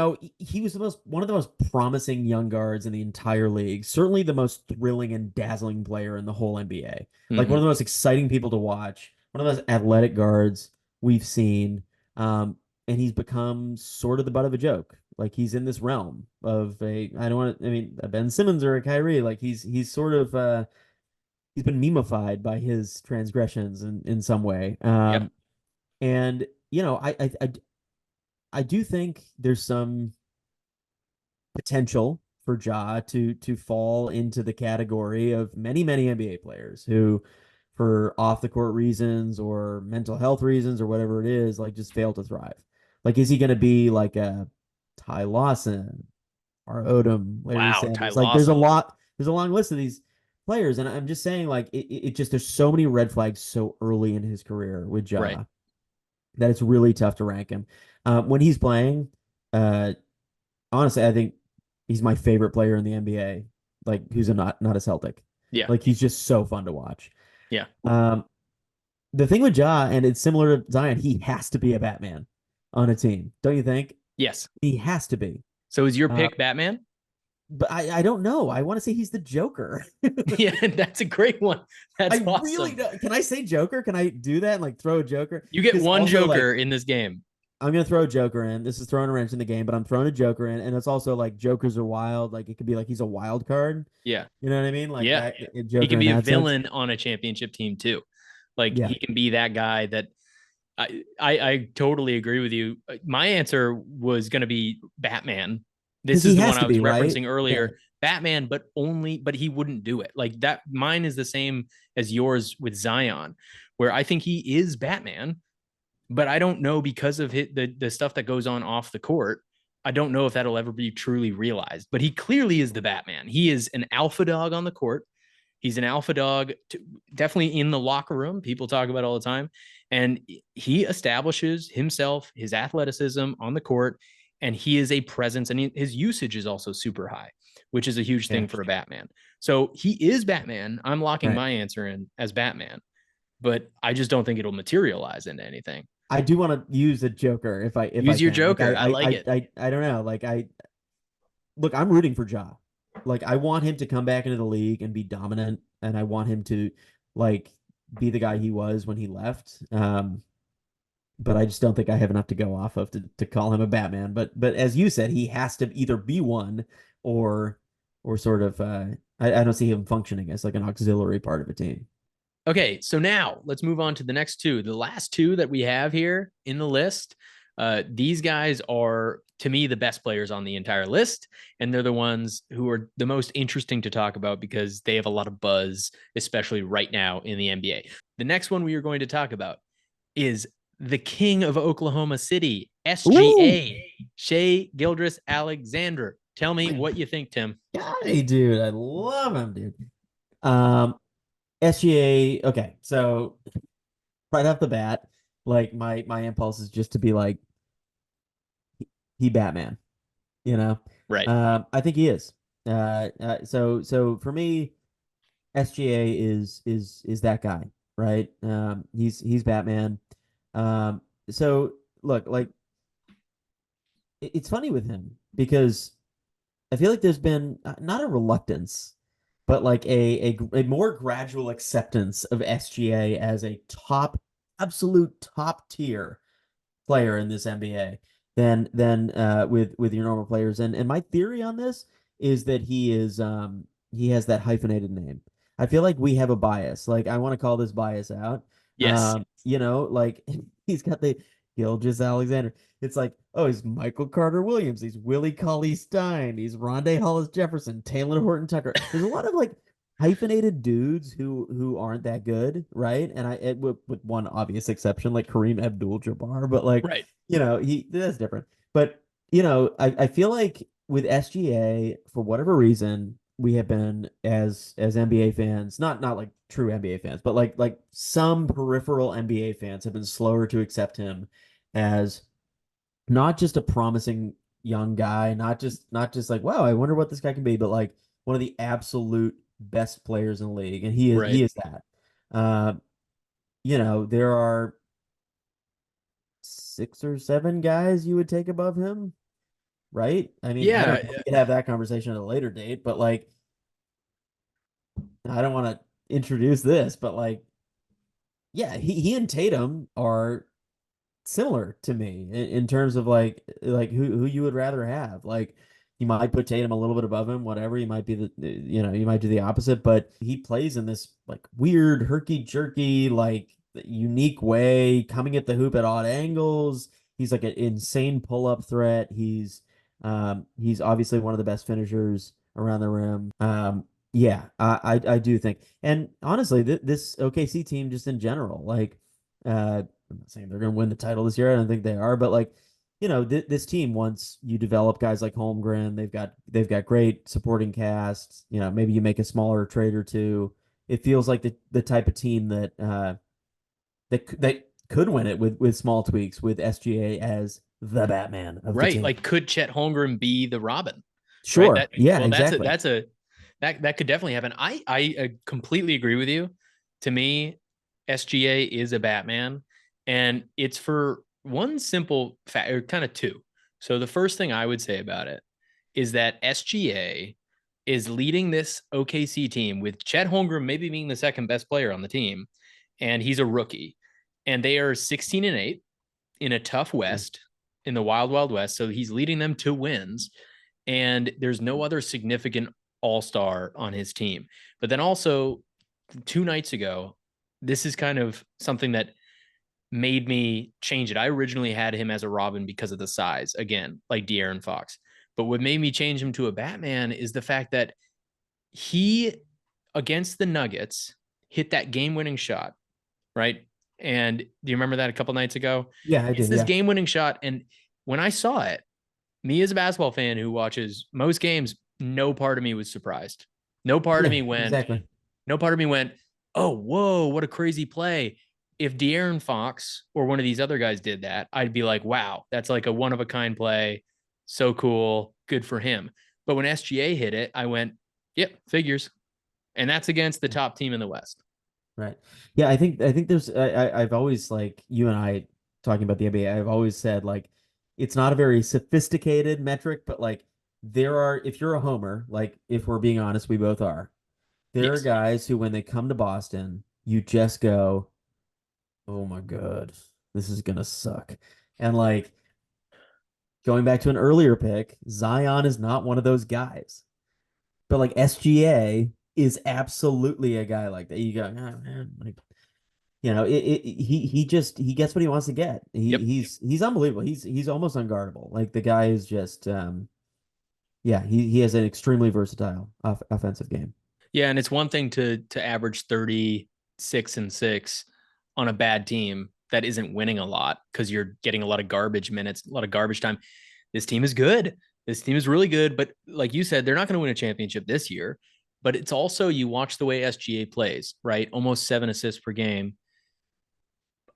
was one of the most promising young guards in the entire league. Certainly the most thrilling and dazzling player in the whole NBA. Like one Mm-hmm. of the most exciting people to watch. One of those athletic guards we've seen. And he's become sort of the butt of a joke. Like he's in this realm of I don't want to, I mean, a Ben Simmons or a Kyrie. Like he's sort of he's been memeified by his transgressions in some way. Yep. And I do think there's some potential for Ja to fall into the category of many NBA players who, for off the court reasons or mental health reasons or whatever it is, like just fail to thrive. Like, is he going to be like a Ty Lawson or Odom, Larry Wow. Ty Sanders? Like, Lawson. there's a long list of these players, and I'm just saying, like, it just there's so many red flags so early in his career with Right. Ja that it's really tough to rank him. When he's playing, uh, honestly, I think he's my favorite player in the NBA. Like who's not a Celtic. Yeah. Like he's just so fun to watch. Yeah. Um, the thing with Ja, and it's similar to Zion, he has to be a Batman on a team, don't you think? Yes. He has to be. So is your Uh, pick Batman? but I don't know. I want to say he's the Joker. Yeah, that's a great one. That's I really awesome. don't. Can I say Joker? Can I do that and like throw a Joker? You get Because one also like Joker in this game. I'm gonna throw a Joker in. This is throwing a wrench in the game, but I'm throwing a Joker in, and it's also like Jokers are wild. Like it could be like he's a wild card. Yeah. You know what I mean? Like Yeah. that He can Joker in be a that sense. villain on a championship team too. Like Yeah, he can be that guy that I totally agree with you. My answer was going to be Batman. because This is he the has one to I was be right. referencing Yeah, earlier. Batman, but he wouldn't do it. Like that, mine is the same as yours with Zion, where I think he is Batman, but I don't know because of the stuff that goes on off the court. I don't know if that'll ever be truly realized, but he clearly is the Batman. He is an alpha dog on the court. He's an alpha dog, definitely in the locker room. People talk about it all the time. And he establishes himself, his athleticism on the court, and he is a presence. And his usage is also super high, which is a huge yeah, thing for a Batman. So he is Batman. I'm locking right. my answer in as Batman, but I just don't think it'll materialize into anything. I do want to use a Joker if I Use your can. Like Joker. I like it. I don't know. Like I look, I'm rooting for Ja. Like I want him to come back into the league and be dominant, and I want him to like be the guy he was when he left. But I just don't think I have enough to go off of to call him a Batman. But as you said, he has to either be one or or sort of I don't see him functioning as like an auxiliary part of a team. Okay, so now let's move on to the next two. The last two that we have here in the list, these guys are, to me, the best players on the entire list. And they're the ones who are the most interesting to talk about because they have a lot of buzz, especially right now in the NBA. The next one we are going to talk about is the king of Oklahoma City, Ooh, SGA, Shea Gildress Alexander. Tell me my what you think, Tim. guy, dude. I love him, dude. SGA, okay, so right off the bat, like my impulse is just to be like he Batman, you know. Right. I think he is. So for me, SGA is that guy, right? He's Batman. Um, so look, like it's funny with him because I feel like there's been not a reluctance, but like a more gradual acceptance of SGA as a absolute top tier player in this NBA than with your normal players. And my theory on this is that he has that hyphenated name. I feel like we have a bias. Like I want to call this bias out. Yes. Like he's got the Gilgis Alexander. It's like, oh, he's Michael Carter Williams, he's Willie Cauley Stein, he's Rondé Hollis Jefferson, Taylor Horton Tucker. There's a lot of like hyphenated dudes who aren't that good, right? And with one obvious exception, like Kareem Abdul-Jabbar, but like Right. he that's different. But I feel like with SGA, for whatever reason, we have been as NBA fans, not like true NBA fans, but like some peripheral NBA fans have been slower to accept him as not just a promising young guy, not just like, wow, I wonder what this guy can be, but like one of the absolute best players in the league, and he Right. is that. Uh, there are 6 or 7 guys you would take above him, right? I mean, I don't Yeah. know. We could have that conversation at a later date, but like, I don't want to introduce this, but like, yeah, he and Tatum are similar to me in terms of like who you would rather have. Like you might put Tatum a little bit above him, whatever. You might be you might do the opposite, but he plays in this like weird herky jerky, like unique way, coming at the hoop at odd angles. He's like an insane pull up threat. He's obviously one of the best finishers around the rim. Yeah, I do think, and honestly, this OKC team just in general, like, I'm not saying they're going to win the title this year. I don't think they are, but like, this team, once you develop guys like Holmgren, they've got great supporting casts. Maybe you make a smaller trade or two. It feels like the type of team that could win it with small tweaks with SGA as the Batman of the Right. team. Like, could Chet Holmgren be the Robin? Right. Sure. Yeah, That's exactly. that could definitely happen. I completely agree with you. To me, SGA is a Batman, and it's for one simple fact, or kind of two. So the first thing I would say about it is that SGA is leading this OKC team with Chet Holmgren maybe being the second best player on the team, and he's a rookie. And they are 16-8 in a tough West, in the wild, wild West. So he's leading them to wins. And there's no other significant all-star on his team. But then also 2 nights ago, this is kind of something that made me change it. I originally had him as a Robin because of the size, again, like De'Aaron Fox. But what made me change him to a Batman is the fact that he, against the Nuggets, hit that game-winning shot, right? And do you remember that a couple nights ago? Yeah, I It's do. this Yeah. game-winning shot. And when I saw it, me as a basketball fan who watches most games, no part of me was surprised. No part of Yeah, me went, exactly. no part of me went, oh, whoa, what a crazy play. If De'Aaron Fox or one of these other guys did that, I'd be like, wow, that's like a one of a kind play. So cool. Good for him. But when SGA hit it, I went, yep, figures. And that's against the top team in the West. Right. Yeah, I think there's I've always, like, you and I talking about the NBA, I've always said, like, it's not a very sophisticated metric, but like there are, if you're a homer, like, if we're being honest, we both are. There are Yes. guys who when they come to Boston, you just go, "Oh my God, this is gonna suck." And like going back to an earlier pick, Zion is not one of those guys. But like SGA is absolutely a guy like that. You go, oh, man, like, he gets what he wants to get. Yep. He's unbelievable. He's almost unguardable. Like the guy is just yeah, he has an extremely versatile offensive game. Yeah, and it's one thing to average 36 and 6 on a bad team that isn't winning a lot because you're getting a lot of garbage minutes, a lot of garbage time. This team is good. This team is really good, but like you said, they're not going to win a championship this year. But it's also, you watch the way SGA plays, right? Almost 7 assists per game.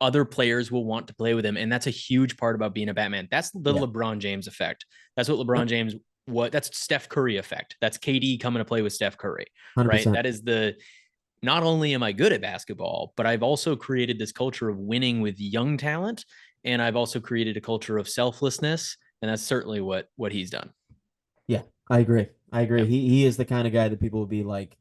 Other players will want to play with him, and that's a huge part about being a Batman. That's the Yeah, LeBron James effect. That's what LeBron James, what that's Steph Curry effect. That's KD coming to play with Steph Curry, right? 100%. That is the, not only am I good at basketball, but I've also created this culture of winning with young talent, and I've also created a culture of selflessness, and that's certainly what he's done. Yeah, I agree. I agree. Yeah, He is the kind of guy that people would be like,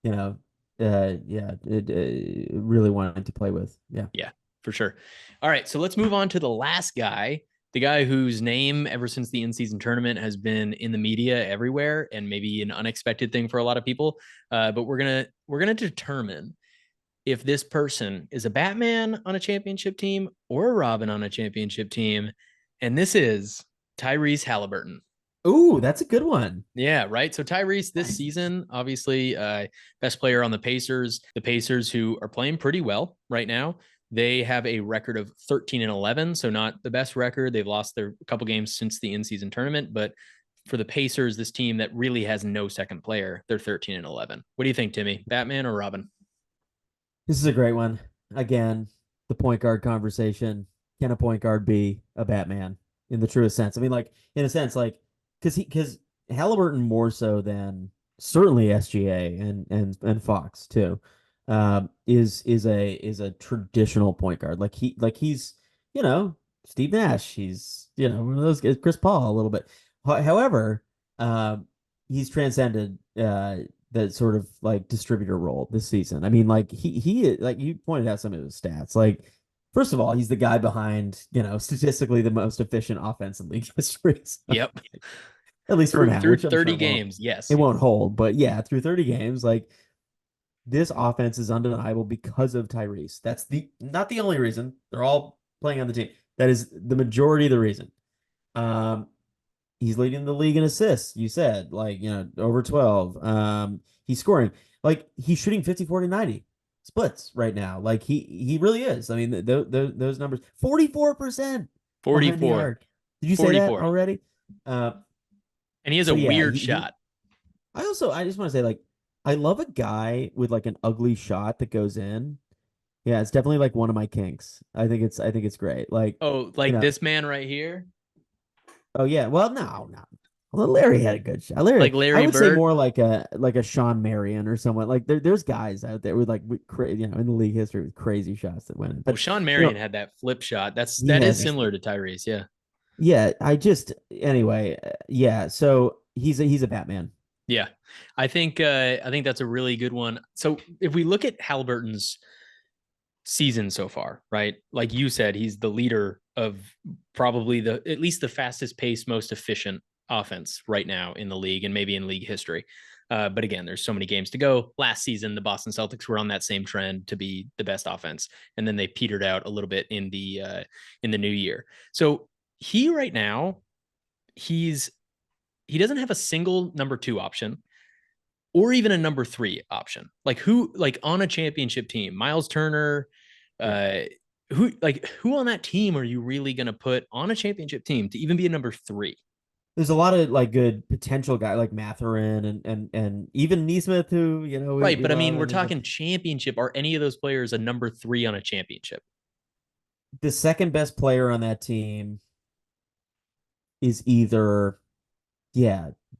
you know, really wanting to play with. Yeah. yeah, for sure. All right, so let's move on to the last guy, the guy whose name ever since the in-season tournament has been in the media everywhere, and maybe an unexpected thing for a lot of people. But we're gonna determine if this person is a Batman on a championship team or a Robin on a championship team. And this is Tyrese Halliburton. Ooh, that's a good one. Yeah, right. So Tyrese this season, obviously, best player on the Pacers. The Pacers, who are playing pretty well right now, they have a record of 13-11, so not the best record. They've lost their couple games since the in-season tournament, but for the Pacers, this team that really has no second player, they're 13-11. What do you think, Timmy? Batman or Robin? This is a great one. Again, the point guard conversation. Can a point guard be a Batman in the truest sense? I mean, like, in a sense, like, because Halliburton more so than certainly SGA and Fox too, is a traditional point guard. He's, Steve Nash. He's, one of those guys, Chris Paul a little bit. However, he's transcended the sort of like distributor role this season. I mean, like he like you pointed out some of his stats. Like, first of all, he's the guy behind, statistically the most efficient offense in league history. So, Yep. at least for now, Through which I'm 30 sure games, yes. it won't hold. But yeah, through 30 games, like this offense is undeniable because of Tyrese. That's the not the only reason. They're all playing on the team. That is the majority of the reason. Um, he's leading the league in assists. You said, like, over 12. He's scoring, like, he's shooting 50, 40, 90 splits right now. Like he really is. I mean, those numbers, 44% behind the 44. arc. Did you say that 44. already? Uh, And he has so a yeah, weird shot. I just want to say, like, I love a guy with like an ugly shot that goes in. Yeah, it's definitely like one of my kinks. I think it's great. Like, Oh, you like know, this man right here? oh yeah. Well, no, no. Well, Larry had a good shot. Larry, Like I Larry would say Bird? more like a Sean Marion or someone. Like there's guys out there with like in the league history with crazy shots that win. Well, But Sean you know, Marion had that flip shot. he That is has similar to Tyrese, yeah. yeah. I just anyway, yeah. So he's a Batman. Yeah, I think that's a really good one. So if we look at Halliburton's season so far, right? Like you said, he's the leader of probably the at least the fastest paced, most efficient offense right now in the league and maybe in league history. But again, there's so many games to go. Last season, the Boston Celtics were on that same trend to be the best offense, and then they petered out a little bit in the new year. So he right now, he doesn't have a single number two option or even a number three option. Like who, like on a championship team, Miles Turner, Yeah. uh, who on that team are you really going to put on a championship team to even be a number three? There's a lot of like good potential guy like Matherin and even Neesmith, who Right, we but I mean, love, we're and talking championship. Are any of those players a number three on a championship? the second best player on that team is either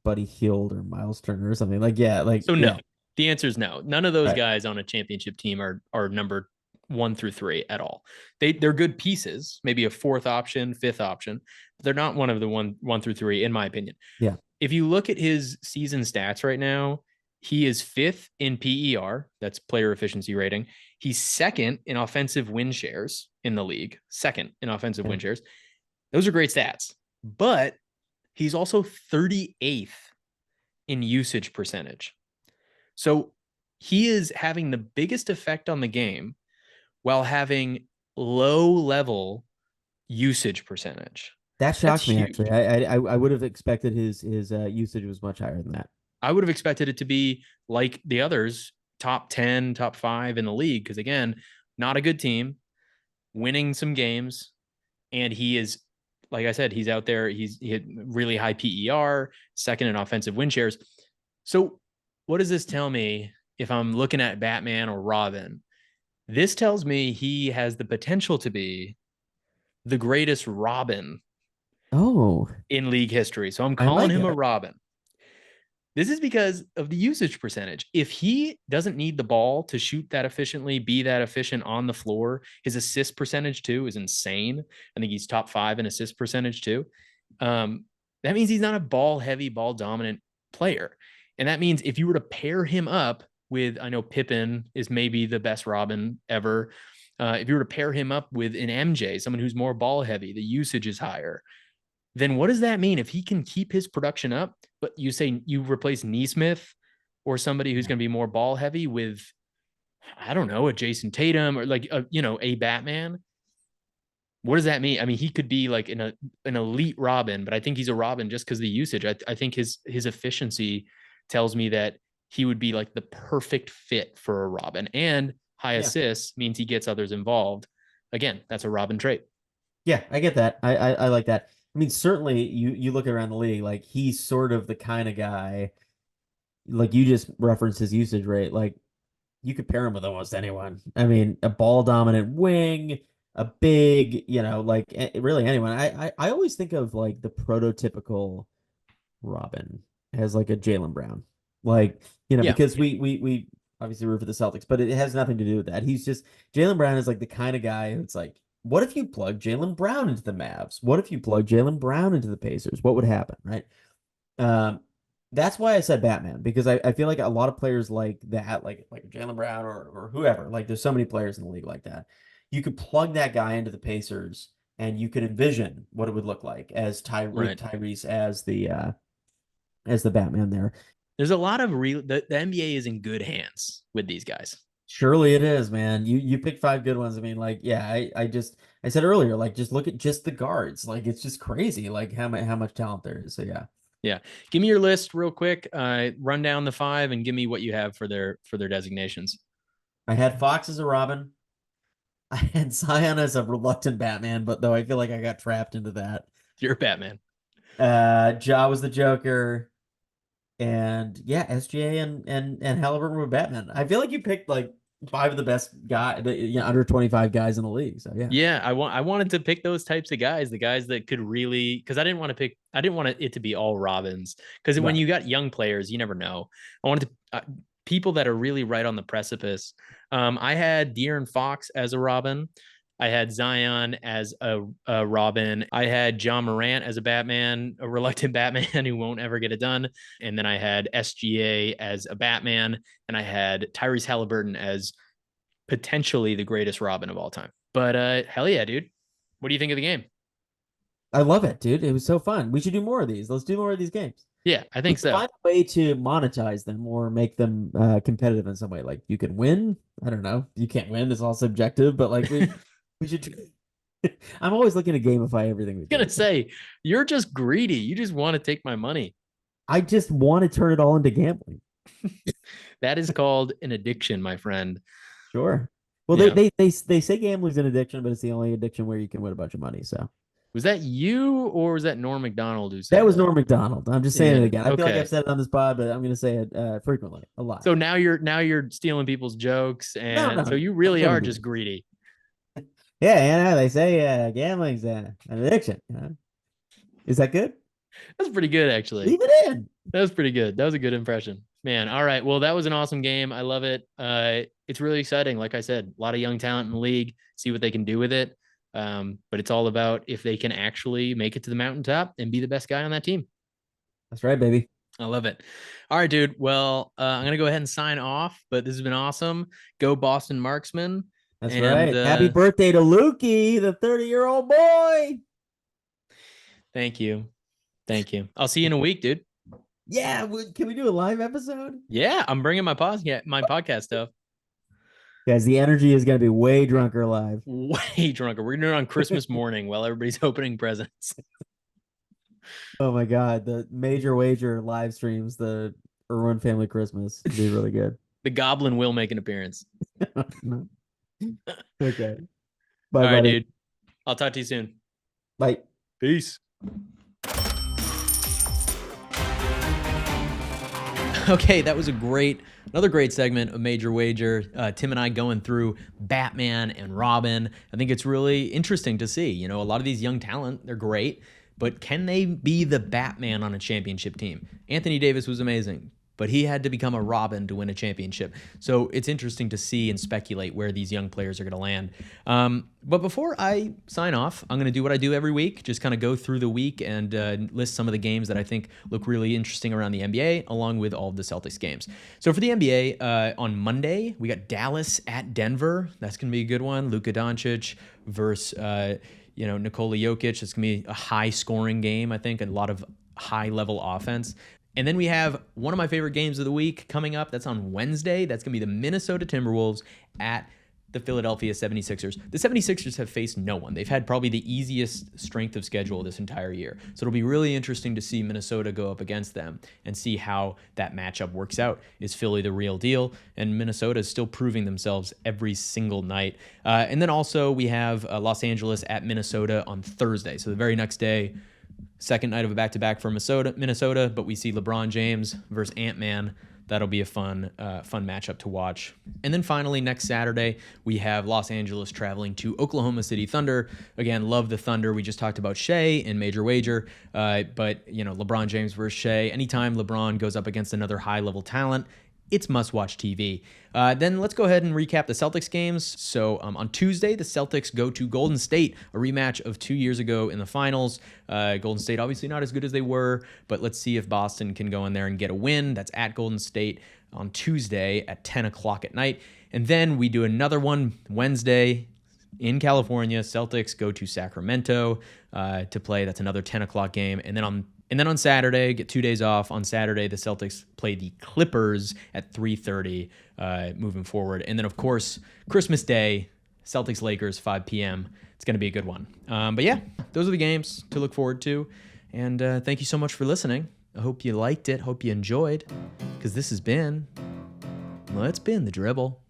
Buddy Hield or Miles Turner or something like So no, yeah. the answer is no. None of those Right. guys on a championship team are number one through three at all. They're good pieces, maybe a fourth option, fifth option, but they're not one of the one through three, in my opinion. Yeah. If you look at his season stats right now, he is fifth in PER, that's player efficiency rating. He's second in offensive win shares in the league, second in offensive Yeah. win shares. Those are great stats, but he's also 38th in usage percentage. So he is having the biggest effect on the game while having low level usage percentage. That That's shocks me actually. huge. I would have expected his usage was much higher than that. I would have expected it to be like the others, top 10, top five in the league. Because again, not a good team, winning some games. And he is, like I said, he's out there. He had really high PER, second in offensive win shares. So, what does this tell me if I'm looking at Batman or Robin? This tells me he has the potential to be the greatest Robin Oh, in league history. So I'm I calling like him a it. Robin. This is because of the usage percentage. If he doesn't need the ball to shoot that efficiently, be that efficient on the floor, his assist percentage too is insane. I think he's top five in assist percentage too. That means he's not a ball heavy, ball dominant player. And that means if you were to pair him up with, I know Pippen is maybe the best Robin ever. If you were to pair him up with an MJ, someone who's more ball heavy, the usage is higher, then what does that mean if he can keep his production up, but you say you replace Neesmith or somebody who's Yeah. going to be more ball heavy with, I don't know, a Jason Tatum or like a Batman? What does that mean? I mean, he could be like an elite Robin, but I think he's a Robin just because of the usage. I think his efficiency tells me that he would be like the perfect fit for a Robin, and high Yeah. assists means he gets others involved. Again, that's a Robin trait. Yeah, I get that. I like that. I mean, certainly you look around the league, like he's sort of the kind of guy, like you just referenced his usage rate. Like you could pair him with almost anyone. I mean, a ball dominant wing, a big, like really anyone. I always think of like the prototypical Robin as like a Jaylen Brown, like Yeah, because we obviously root for the Celtics, but it has nothing to do with that. He's just Jaylen Brown is like the kind of guy who's like, what if you plug Jaylen Brown into the Mavs? What if you plug Jaylen Brown into the Pacers? What would happen, right? Um, that's why I said Batman, because I feel like a lot of players like that, like Jaylen Brown or whoever, like there's so many players in the league like that. You could plug that guy into the Pacers and you could envision what it would look like as with right. Tyrese as the Batman there. There's a lot of real. The NBA is in good hands with these guys. Surely it is, man. You picked five good ones. I mean, like, yeah, I said earlier, like, just look at just the guards. Like, it's just crazy, like how much talent there is. So yeah, Yeah, give me your list real quick. Run down the five and give me what you have for their designations. I had Fox as a Robin. I had Zion as a reluctant Batman, but though I feel like I got trapped into that. You're Batman. Ja was the Joker, and yeah, SGA and Halliburton were Batman. I feel like you picked like five of the best under 25 guys in the league. So yeah, Yeah, I wanted to pick those types of guys, the guys that could really, because I didn't want it to be all Robins, because when right. you got young players, you never know. I wanted to people that are really right on the precipice. I had De'Aaron Fox as a Robin. I had Zion as a Robin. I had John Morant as a Batman, a reluctant Batman who won't ever get it done. And then I had SGA as a Batman, and I had Tyrese Halliburton as potentially the greatest Robin of all time. But hell yeah, dude. What do you think of the game? I love it, dude. It was so fun. We should do more of these. Let's do more of these games. Yeah, I We think should so. find a way to monetize them or make them competitive in some way. Like you can win. I don't know. You can't win. It's all subjective, but like we should. I'm always looking to gamify everything we Gonna do. say you're just greedy. You just want to take my money. I just want to turn it all into gambling. That is called an addiction, my friend. Sure. Well, Yeah. they say gambling's an addiction, but it's the only addiction where you can win a bunch of money. So Was that you or was that Norm Macdonald who that said was that? Norm Macdonald. I'm just saying it Yeah. again. I feel like I've Okay. said it on this pod, but I'm going to say it frequently, a lot. So now you're stealing people's jokes, No, and so no, you I'll really never are do just that. greedy. Yeah, you know, they say gambling's an addiction. You know? Is that good? That's pretty good, actually. Leave it in. That was pretty good. That was a good impression. Man, all right. Well, that was an awesome game. I love it. It's really exciting. Like I said, a lot of young talent in the league. See what they can do with it. But it's all about if they can actually make it to the mountaintop and be the best guy on that team. That's right, baby. I love it. All right, dude. Well, I'm gonna go ahead and sign off. But this has been awesome. Go Boston Marksman. That's And right. Happy birthday to Lukey, the 30-year-old boy. thank you. Thank you. I'll see you in a week, dude. Yeah, can we do a live episode? Yeah, I'm bringing my podcast stuff. Guys, the energy is going to be way drunker live. Way drunker. We're gonna do it on Christmas morning while everybody's opening presents. Oh my God, the Major Wager live streams, the Irwin family Christmas would be really good. The Goblin will make an appearance. Okay. All Bye, right, buddy. dude. I'll talk to you soon. Bye. Peace. Okay, that was another great segment of Major Wager. Tim and I going through Batman and Robin. I think it's really interesting to see. You know, a lot of these young talent, they're great, but can they be the Batman on a championship team? Anthony Davis was amazing, but he had to become a Robin to win a championship. So it's interesting to see and speculate where these young players are going to land. But before I sign off, I'm going to do what I do every week, just kind of go through the week and list some of the games that I think look really interesting around the NBA, along with all of the Celtics games. So for the NBA, on Monday, we got Dallas at Denver. That's going to be a good one. Luka Doncic versus Nikola Jokic. It's going to be a high-scoring game, I think, a lot of high-level offense. And then we have one of my favorite games of the week coming up. That's on Wednesday. That's going to be the Minnesota Timberwolves at the Philadelphia 76ers. The 76ers have faced no one. They've had probably the easiest strength of schedule this entire year. So it'll be really interesting to see Minnesota go up against them and see how that matchup works out. Is Philly the real deal? And Minnesota is still proving themselves every single night. And then also we have Los Angeles at Minnesota on Thursday. So the very next day, second night of a back-to-back for Minnesota, but we see LeBron James versus Ant-Man. That'll be a fun matchup to watch. And then finally, next Saturday, we have Los Angeles traveling to Oklahoma City Thunder. Again, love the Thunder. We just talked about Shea and Major Wager, but LeBron James versus Shea. Anytime LeBron goes up against another high-level talent, it's must-watch TV. Then let's go ahead and recap the Celtics games. So on Tuesday, the Celtics go to Golden State, a rematch of 2 years ago in the finals. Golden State obviously not as good as they were, but let's see if Boston can go in there and get a win. That's at Golden State on Tuesday at 10 o'clock at night. And then we do another one Wednesday in California. Celtics go to Sacramento to play. That's another 10 o'clock game. And then on Saturday, get 2 days off. On Saturday, the Celtics play the Clippers at 3:30 moving forward. And then, of course, Christmas Day, Celtics-Lakers, 5 p.m. It's going to be a good one. But yeah, those are the games to look forward to. And thank you so much for listening. I hope you liked it. Hope you enjoyed. Because this has been, well, it's been The Dribble.